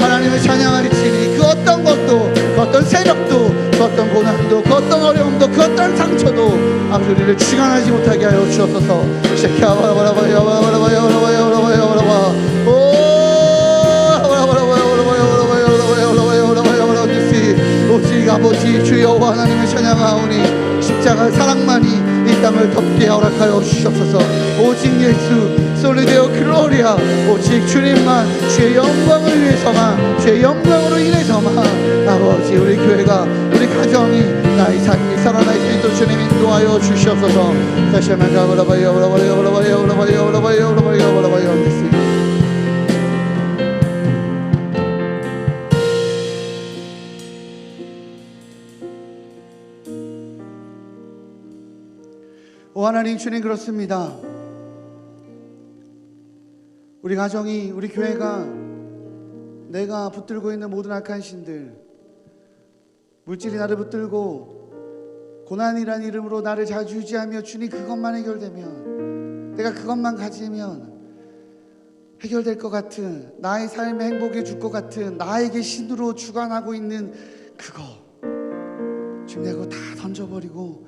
하나님을 찬양하리니 그 어떤 것도, 그 어떤 세력도, 그 어떤 고난도, 그 어떤 어려움도, 그 어떤 상처도 아버지 우리를 주관하지 못하게 하여 주옵소서. 오직 아버지 주 여호와 하나님을 찬양하오니 십자가 사랑만이 이 땅을 덮게 허락하여 주시옵소서. 오직 예수 솔리데오 글로리아, 오직 주님만, 주의 영광을 위해서만, 주의 영광으로 인해서만 아버지 우리 교회가, 우리 가정이, 나의 삶이 살아날 수 있도록 주님 인도하여 주시옵소서. 다시 한번 오 하나님, 주님 그렇습니다. 우리 가정이, 우리 교회가, 내가 붙들고 있는 모든 악한 신들, 물질이 나를 붙들고 고난이란 이름으로 나를 자주지하며 주님 그것만 해결되면 내가 그것만 가지면 해결될 것 같은, 나의 삶의 행복해 줄 것 같은, 나에게 신으로 주관하고 있는 그거, 지금 내가 그거 다 던져버리고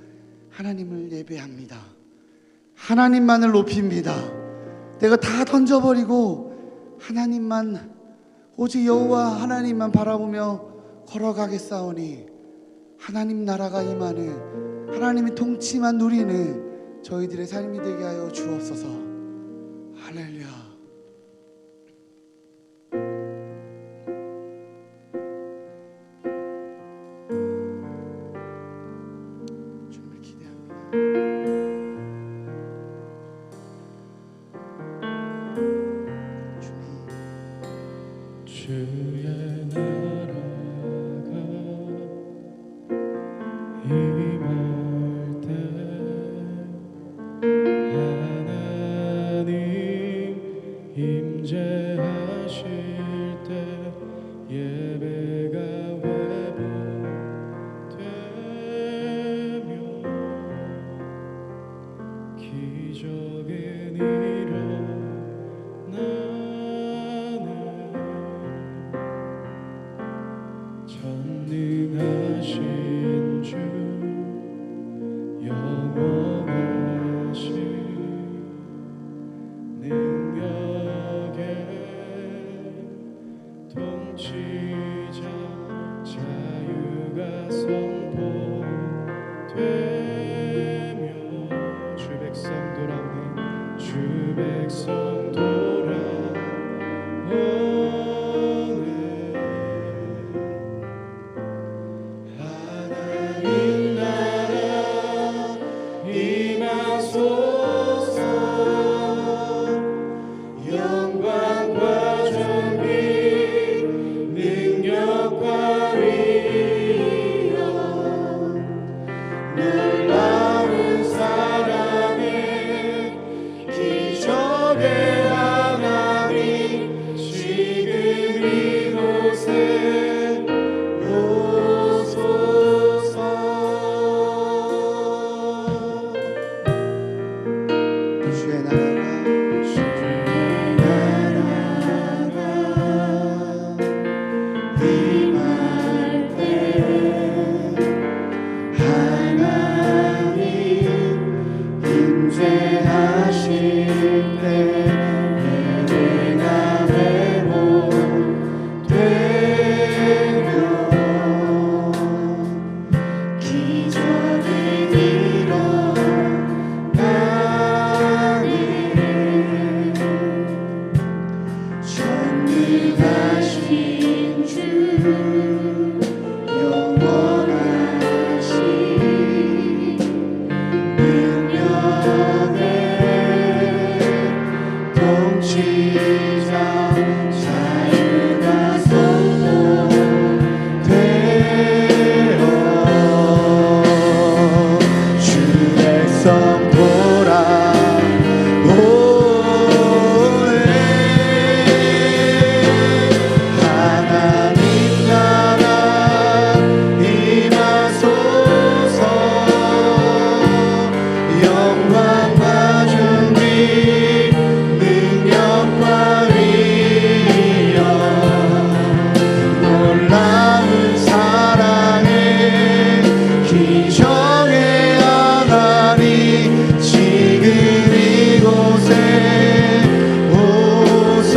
하나님을 예배합니다. 하나님만을 높입니다. 내가 다 던져버리고 하나님만, 오직 여호와 하나님만 바라보며 걸어가겠사오니 하나님 나라가 임하는, 하나님의 통치만 누리는 저희들의 삶이 되게 하여 주옵소서. 할렐루야. 주님을 기대합니다. 주의 나라가 임할 때 하나님 임재하실 때 예배가 회복되며 기적은 일어나는 전능하신 주 영원하신 능력의 통치자 자유가 선포되며 주 백성 돌아오니 주 백성 돌아오네. 하나님 나라 임하소서. 영광과 존귀 능력과 위엄 놀라운 사랑의 기적의 하나님 지금 이곳에 오소서. 주의 나라가 임할 때 하나님 임재하실 때 예배가 회복되며 기적이 일어나네. 전능하신 주 영원하신 능력의 통치자 자유가 선포되어 주 백성 돌아오네. 하나님 나라 임하소서. 영광과 존귀 능력과 위엄 놀라운 사랑의 기적의 하나님 지금 이곳에 오소.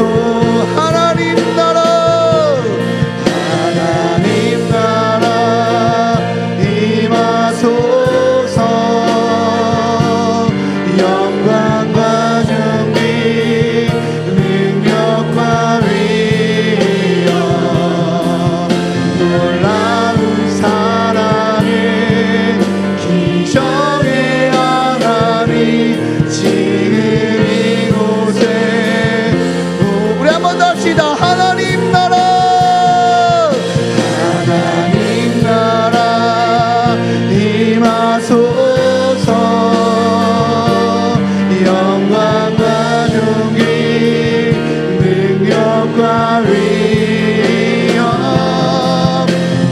하나님 나라 임하소서. 영광과 존귀 능력과 위엄 놀라운 사랑의 기적의 하나님 지금 이곳에 우리 한 번 더 합시다. 하나님 나라 임하소서. 영광과 존귀 능력과 위엄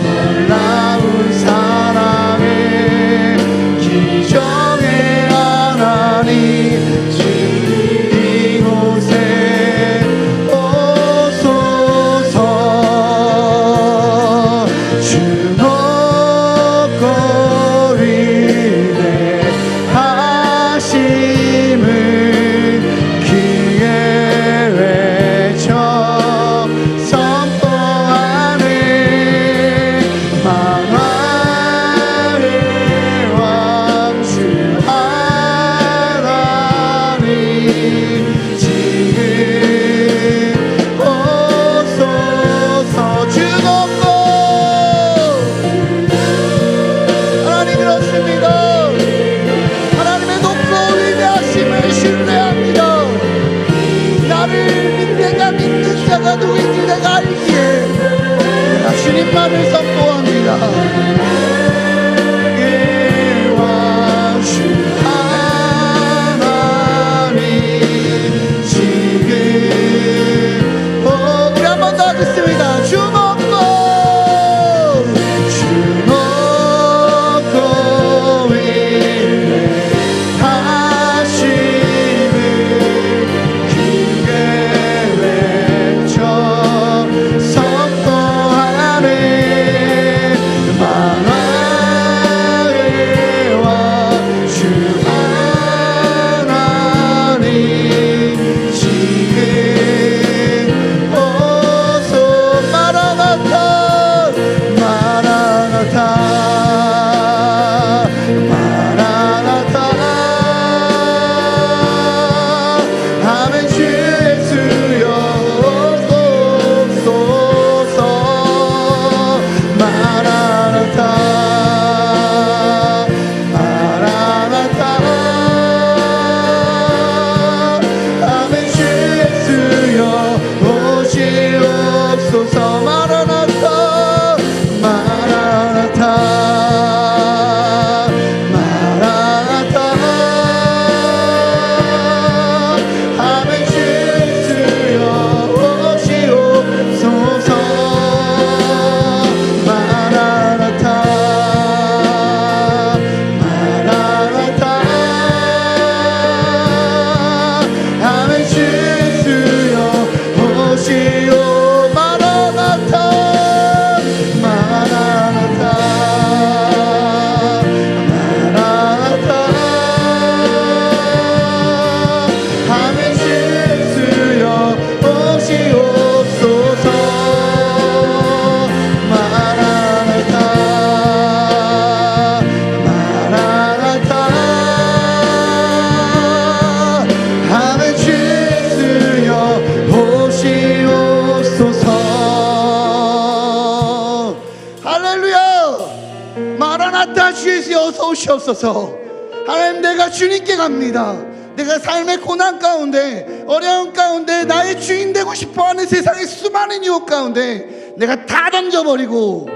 놀라운 사랑의 기적의 하나님 지금 자가 누구인지 내가 알기에 내가 주님만을 선포합니다. 마라나타 주 예수여 어서 오시옵소서. 하나님, 내가 주님께 갑니다. 내가 삶의 고난 가운데, 어려움 가운데 나의 주인 되고 싶어하는 세상의 수많은 유혹 가운데 내가 다 던져버리고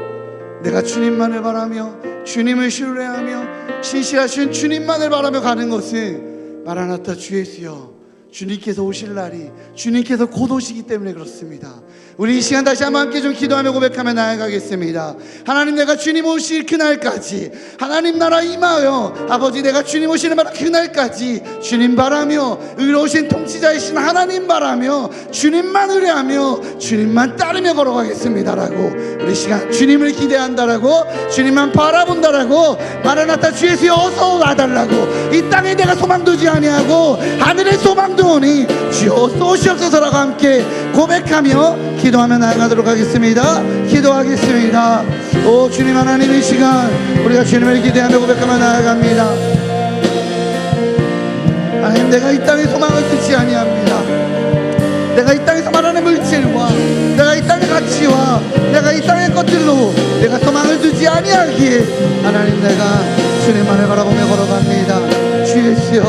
내가 주님만을 바라며 주님을 신뢰하며 신실하신 주님만을 바라며 가는 것은 마라나타 주 예수여, 주님께서 오실 날이 주님께서 곧 오시기 때문에 그렇습니다. 우리 이 시간 다시 한번 함께 좀 기도하며 고백하며 나아가겠습니다. 하나님, 내가 주님 오실 그날까지 하나님 나라 임하여 아버지, 내가 주님 오시는 그날까지 주님 바라며 의로우신 통치자이신 하나님 바라며 주님만 의뢰하며 주님만 따르며 걸어가겠습니다라고, 우리 시간 주님을 기대한다라고, 주님만 바라본다라고, 마라나타 주 예수여 어서 와달라고, 이 땅에 내가 소망 두지 아니하고 하늘에 소망 두오니 주여 어서 오시옵소서라고 함께 고백하며 기도하며 나아가도록 하겠습니다. 기도하겠습니다. 오 주님 하나님, 이 시간 우리가 주님을 기대하며 고백하며 나아갑니다. 하나님, 내가 이 땅에 소망을 두지 아니합니다. 내가 이 땅에서 말하는 물질과 내가 이 땅의 가치와 내가 이 땅의 것들로 내가 소망을 두지 아니하기에 하나님, 내가 주님만을 바라보며 걸어갑니다. 주 예수여,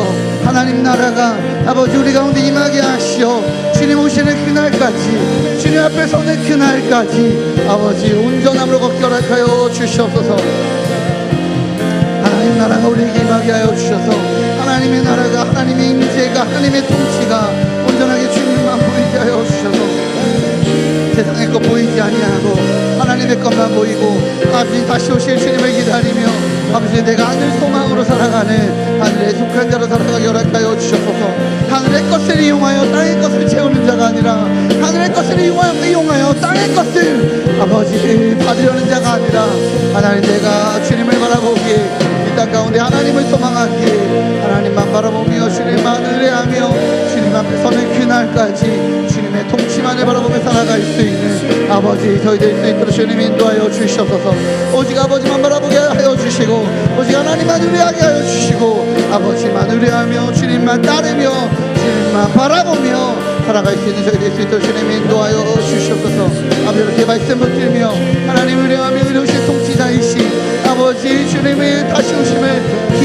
하나님 나라가 아버지 우리 가운데 임하게 하시오. 주님 오시는 그날까지, 주님 앞에 서는 그날까지 아버지 온전함으로 걷게 허락하여 주시옵소서. 하나님 나라가 우리에게 임하게 하여 주셔서 하나님의 나라가, 하나님의 임재가, 하나님의 통치가 온전하게 주님만 보이게 하여 주셔서 세상의 것 보이지 아니하고 하나님의 것만 보이고 아버지 다시 오실 주님을 기다리며 아버지 내가 하늘 소망으로 살아가는, 하늘에 속한 자로 살아가게 허락하여 주셔서 하늘의 것을 이용하여 땅의 것을 채우는 자가 아니라 하늘의 것을 이용하여 땅의 것을 아버지 받으려는 자가 아니라 하나님, 내가 주님을 바라보기에 이 땅 가운데 하나님을 소망하기에 하나님만 바라보며 주님만 의뢰하며 주님 앞에 서는 그날까지 주님의 통치만을 바라보며 살아갈 수 있는 아버지 저희 될 수 있도록 주님 인도하여 주시옵소서. 오직 아버지만 바라보게 하여 주시고 오직 하나님만 의뢰하게 하여 주시고 아버지만 의뢰하며 주님만 따르며 주님만 바라보며 살아갈 수 있는 저희 될 수 있도록 주님 인도하여 주시옵소서. 아버지 이렇게 말씀 붙들며 하나님 의뢰하며 의로우신 통치자이신 아버지 주님의 다시 오심을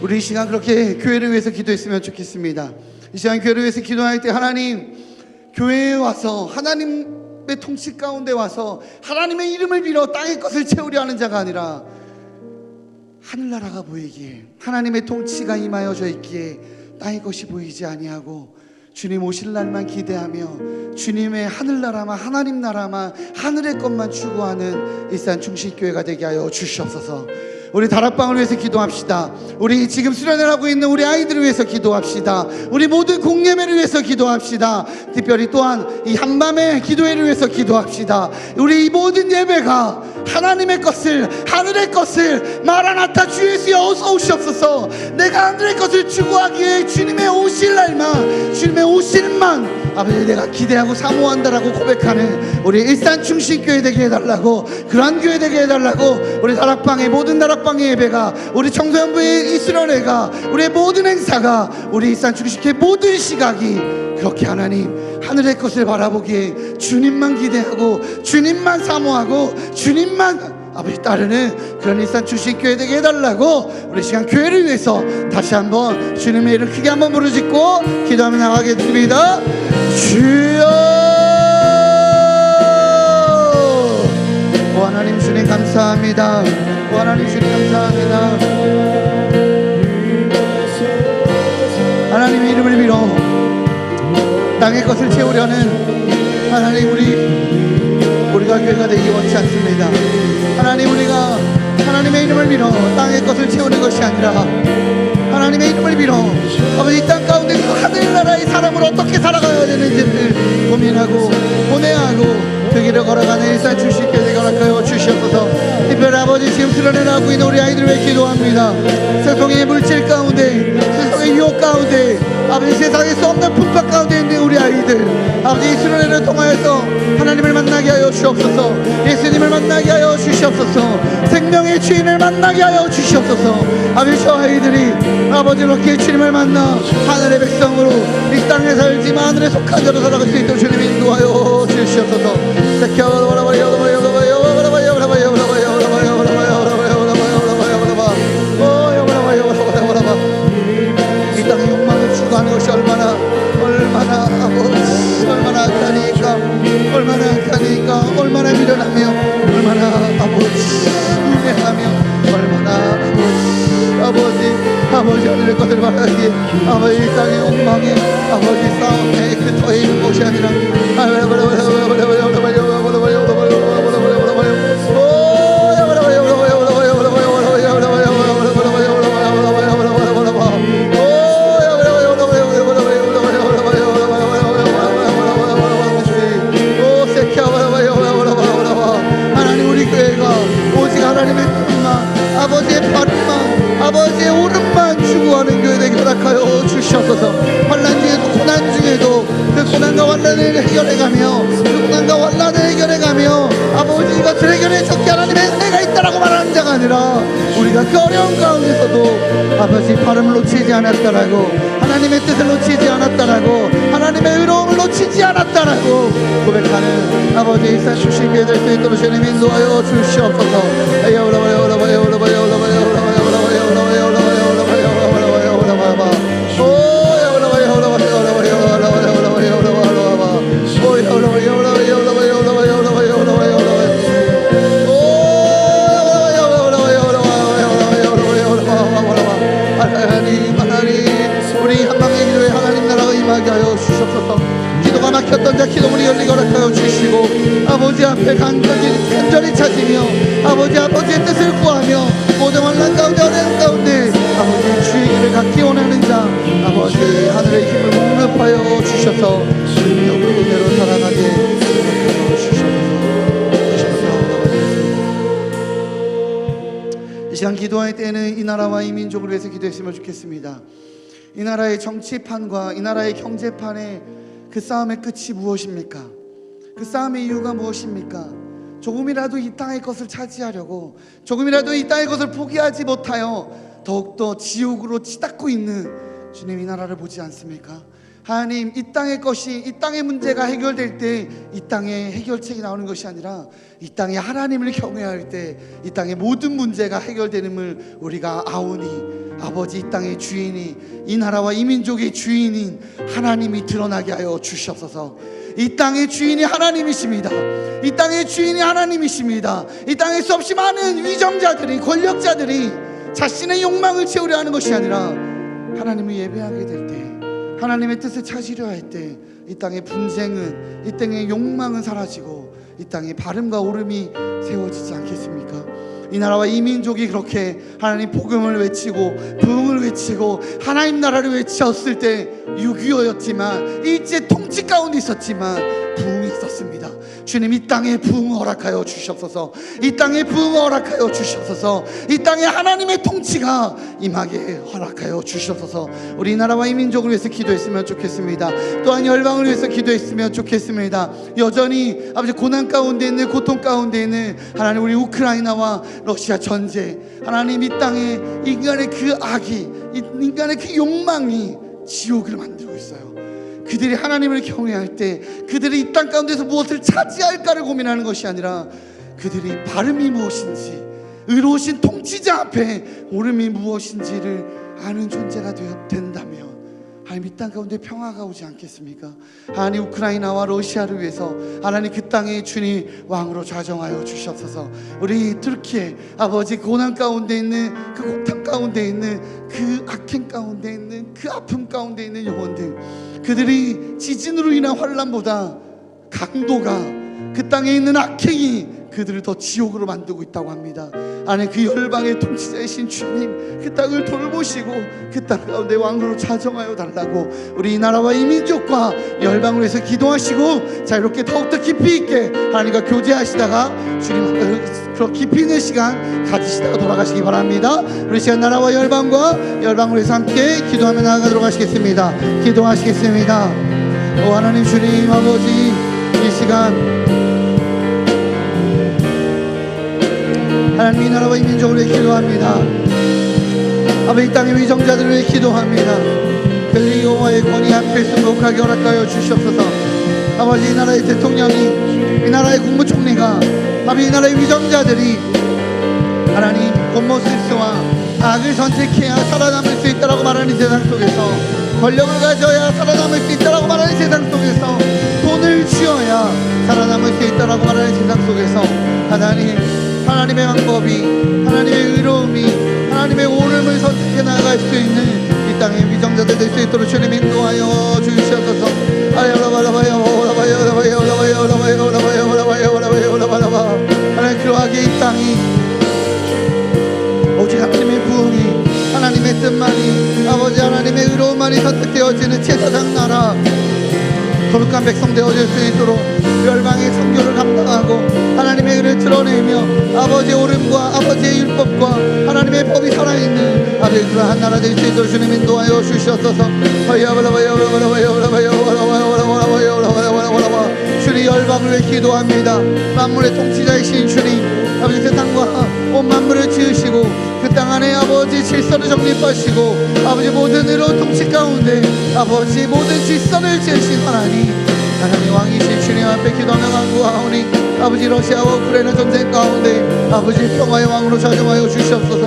우리 이 시간 그렇게 교회를 위해서 기도했으면 좋겠습니다. 이 시간 교회를 위해서 기도할 때 하나님, 교회에 와서 하나님의 통치 가운데 와서 하나님의 이름을 빌어 땅의 것을 채우려 하는 자가 아니라 하늘나라가 보이기에 하나님의 통치가 임하여져 있기에 땅의 것이 보이지 아니하고 주님 오실 날만 기대하며 주님의 하늘나라만, 하나님 나라만, 하늘의 것만 추구하는 일산 충실교회가 되게 하여 주시옵소서. 우리 다락방을 위해서 기도합시다. 우리 지금 수련을 하고 있는 우리 아이들을 위해서 기도합시다. 우리 모든 공예배를 위해서 기도합시다. 특별히 또한 이 한밤의 기도회를 위해서 기도합시다. 우리 이 모든 예배가 하나님의 것을, 하늘의 것을, 마라나타 주 예수여 어서 오시옵소서. 내가 하늘의 것을 추구하기에 주님의 오실 날만, 주님의 오실만 아버지 내가 기대하고 사모한다라고 고백하는 우리 일산 충실교회 되게 해달라고, 그러한 교회 되게 해달라고, 우리 다락방의 모든 다락방의 예배가, 우리 청소년부의 이 수련회가, 우리의 모든 행사가, 우리 일산 충실교회 모든 시각이 그렇게 하나님 하늘의 것을 바라보기에 주님만 기대하고 주님만 사모하고 주님만 아버지 따르는 그런 일산 충실교회 되게 해달라고 우리 시간 교회를 위해서 다시 한번 주님의 이름 크게 한번 부르짖고 기도하며 나가겠습니다. 주여, 오 하나님 주님 감사합니다. 오 하나님 주님 감사합니다. 하나님의 이름을 빌어 땅의 것을 채우려는 하나님 우리가 교회가 되기 원치 않습니다. 하나님 우리가 하나님의 이름을 빌어 땅의 것을 채우는 것이 아니라 하나님의 이름을 빌어 아버지 이 땅 가운데서 하늘나라의 사람으로 어떻게 살아가야 되는지를 고민하고 고뇌하고 그 길을 걸어가는 일산 충실교회 되게 허락하여 주시옵소서. 특별히 아버지 지금 수련을 하고 있는 우리 아이들을 위해 기도합니다. 세상의 물질 가운데, 세상의 유혹 가운데, 아버지 세상에 수 없는 풍파 가운데 있는 우리 아이들, 아버지 이 수련회를 통하여서 하나님을 만나게 하여 주시옵소서. 예수님을 만나게 하여 주시옵소서. 생명의 주인을 만나게 하여 주시옵소서. 아버지 저 아이들이 아버지 이렇게 주님을 만나 하늘의 백성으로 이 땅에 살지만 하늘에 속한 자로 살아갈 수 있도록 주님 인도하여 주시옵소서. 이 땅의 욕망을 추구하는 것이 얼마나 아버지 얼마나 악하니까, 얼마나 악하니까, 얼마나 미련하며, 얼마나 아버지 우매하며, 얼마나 아버지 하늘의 것을 바라기에 아버지 이 땅의 욕망에 아버지 싸움에 그터에 있는 곳이 아니라 하나님 우리 교회가 오직 하나님의 뜻만, 아버지의 바람만, 아버지의 오름만 추구하는 교회 되게 허락하여 주시옵소서. 환난 중에도 고난 중에도 그 고난과 환난을 해결해가며 그 고난과 환난을 해결해가며 아버지 이것을 해결해 줬기 하나님의 은혜가 있다라고 말하는 자가 아니라 우리가 그 어려운 가운데서도 아버지 발음을 놓치지 않았다라고, 하나님의 뜻을 놓치지 않았다라고, 하나님의 의로움을 놓치지 않았다라고 고백하는 아버지 일산 충실교회 될 수 있도록 주님 인도하여 주시옵소서. 하나님 우리 한 온전히 찾으며 아버지의 뜻을 구하며 모든 환난 가운데 어려움 가운데 아버지 주의 길을 갖기 원하는 자 아버지 하늘의 힘을 공급하여 주셔서 그대로 살아가게 하여 주셔서 이 시간 기도할 때는 이 나라와 이 민족을 위해서 기도했으면 좋겠습니다. 이 나라의 정치판과 이 나라의 경제판의 그 싸움의 끝이 무엇입니까? 그 싸움의 이유가 무엇입니까? 조금이라도 이 땅의 것을 차지하려고 조금이라도 이 땅의 것을 포기하지 못하여 더욱더 지옥으로 치닫고 있는 주님 이 나라를 보지 않습니까? 하나님 이 땅의 것이 이 땅의 문제가 해결될 때 이 땅의 해결책이 나오는 것이 아니라 이 땅에 하나님을 경외할 때 이 땅의 모든 문제가 해결되는을 우리가 아오니 아버지 이 땅의 주인이 이 나라와 이 민족의 주인인 하나님이 드러나게 하여 주시옵소서. 이 땅의 주인이 하나님이십니다. 이 땅의 주인이 하나님이십니다. 이 땅에 수없이 많은 위정자들이 권력자들이 자신의 욕망을 채우려 하는 것이 아니라 하나님을 예배하게 될 때 하나님의 뜻을 찾으려 할 때 이 땅의 분쟁은 이 땅의 욕망은 사라지고 이 땅에 바름과 오름이 세워지지 않겠습니까? 이 나라와 이 민족이 그렇게 하나님 복음을 외치고 부흥을 외치고 하나님 나라를 외쳤을 때 6.25였지만 일제 통치 가운데 있었지만 부흥이 있었습니다. 주님 이 땅에 부흥 허락하여 주시옵소서. 이 땅에 부흥 허락하여 주시옵소서. 이 땅에 하나님의 통치가 임하게 허락하여 주시옵소서. 우리 나라와 이 민족을 위해서 기도했으면 좋겠습니다. 또한 열방을 위해서 기도했으면 좋겠습니다. 여전히 아버지 고난 가운데 있는 고통 가운데 있는 하나님 우리 우크라이나와 러시아 전쟁 하나님 이 땅에 인간의 그 악이 인간의 그 욕망이 지옥을 만들고 있어요. 그들이 하나님을 경외할 때 그들이 이 땅 가운데서 무엇을 차지할까를 고민하는 것이 아니라 그들이 바름이 무엇인지 의로우신 통치자 앞에 옳음이 무엇인지를 아는 존재가 된다면 하나님 이 땅 가운데 평화가 오지 않겠습니까? 하나님 우크라이나와 러시아를 위해서 하나님 그 땅에 주님 왕으로 좌정하여 주시옵소서. 우리 터키에 아버지 고난 가운데 있는 그 고통 가운데 있는 그 악행 가운데 있는 그 아픔 가운데 있는 영혼들 그들이 지진으로 인한 환난보다 강도가 그 땅에 있는 악행이 그들을 더 지옥으로 만들고 있다고 합니다. 아니 그 열방의 통치자이신 주님 그 땅을 돌보시고 그 땅 가운데 왕으로 좌정하여 달라고 우리 이 나라와 이 민족과 열방을 위해서 기도하시고 자유롭게 더욱더 깊이 있게 하나님과 교제하시다가 주님 그런 깊이 있는 시간 가지시다가 돌아가시기 바랍니다. 우리 시간 나라와 열방과 열방을 위해서 함께 기도하며 나아가도록 하시겠습니다. 기도하시겠습니다. 오 하나님 주님 아버지 이 시간 하나님 이 나라와 이 민족을 위해 기도합니다. 아버지 이 땅의 위정자들을 위해 기도합니다. 그들이 여호와의 권위 앞에 순복하게 허락하여 주시옵소서. 아버지 이 나라의 대통령이 이 나라의 국무총리가 아버지 이 나라의 위정자들이 하나님 곤모스스와 악을 선택해야 살아남을 수 있다라고 말하는 세상 속에서 권력을 가져야 살아남을 수 있다라고 말하는 세상 속에서 돈을 쥐어야 살아남을 수 있다라고 말하는 세상 속에서 하나님의 방법이 하나님의 의로움이 하나님의 옳음을 선택해 나갈 수 있는 이 땅의 위정자들 될 수 있도록 주님 인도하여 주시옵소서. 하나님 그러하게 이 땅이 오직 하나님의 부흥이 하나님의 뜻만이 아버지 하나님의 의로움만이 선택되어지는 제사장 나라 거룩한 백성 되어질 수 있도록 열방의 선교를 감당하고 하나님의 의를 드러내며 아버지의 옳음과 아버지의 율법과 하나님의 법이 살아있는 아버지 그러한 나라 될 수 있도록 주님 인도하여 주시옵소서. 주님 열방을 위해 기도합니다. 만물의 통치자이신 주님 아버지 세상과 온 만물을 지으시고 그 땅 안에 아버지 질서를 정립하시고 아버지 모든 의로운 통치 가운데 아버지 모든 질서를 지으신 하나님 왕이신 주님 앞에 기도하며 간구하오니 아버지 러시아와 우크라이나 전쟁 가운데 아버지 평화의 왕으로 좌정하여 주시옵소서.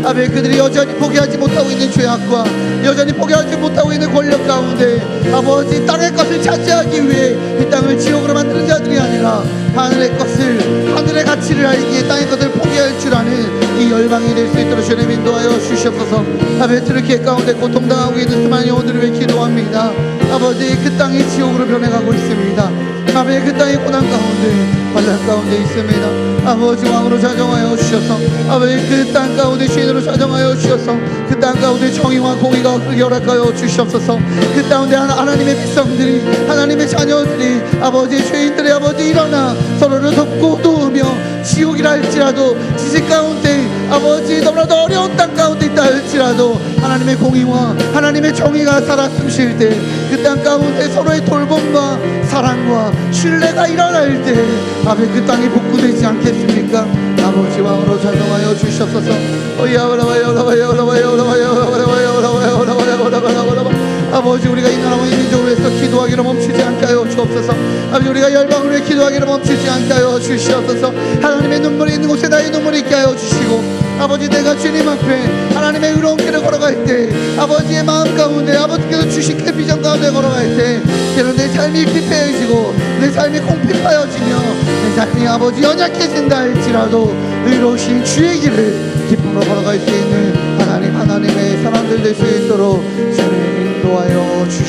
아버지 그들이 여전히 포기하지 못하고 있는 죄악과 여전히 포기하지 못하고 있는 권력 가운데 아버지 땅의 것을 차지하기 위해 이 땅을 지옥으로 만드는 자들이 아니라 하늘의 것을 하늘의 가치를 알기에 땅의 것을 포기할 줄 아는 이 열방이 될 수 있도록 주님 인도하여 주시옵소서. 아버지 트르키에 가운데 고통당하고 있는 수많은 영혼들을 위해 기도합니다. 아버지 그 땅이 지옥으로 변해가고 있습니다. 아버지 그 땅이 고난 가운데 환난 가운데 있습니다. 아버지 왕으로 자정하여 주셔서 아버지 그 땅 가운데 주인으로 자정하여 주셔서 그 땅 가운데 정의와 공의가 흐르게 허락하여 주시옵소서. 그 가운데 하나님의 백성들이 하나님의 자녀들이 아버지 죄인들이 아버지 일어나 서로를 돕고 도우며 지옥이라 할지라도 지식 가운데 아버지 너무나도 어려운 땅 가운데 있다 할지라도 하나님의 공의와 하나님의 정의가 살아 숨쉴 때 그 땅 가운데 서로의 돌봄과 사랑과 신뢰가 일어날 때 아버지 그 땅이 복구되지 않겠습니까? 아버지 왕으로 자정하여 주시옵소서. 아버지 우리가 이 나라와 이 민족을 위해서 기도하기를 멈추지 않게 하여 주옵소서. 아버지 우리가 열방을 위해 기도하기를 멈추지 않게 하여 주시옵소서. 하나님의 눈물이 있는 곳에 나의 눈물이 있게 하여 주시고 아버지 내가 주님 앞에 하나님의 의로운 길을 걸어갈 때 아버지의 마음 가운데 아버지께서 주신 그 비전 가운데 걸어갈 때 때로 내 삶이 피폐해지고 내 삶이 공핍하여지며 내 삶이 아버지 연약해진다 할지라도 의로우신 주의 길을 기쁨으로 걸어갈 수 있는 하나님의 사람들 될 수 있도록 주님 인도하여 주시옵소서.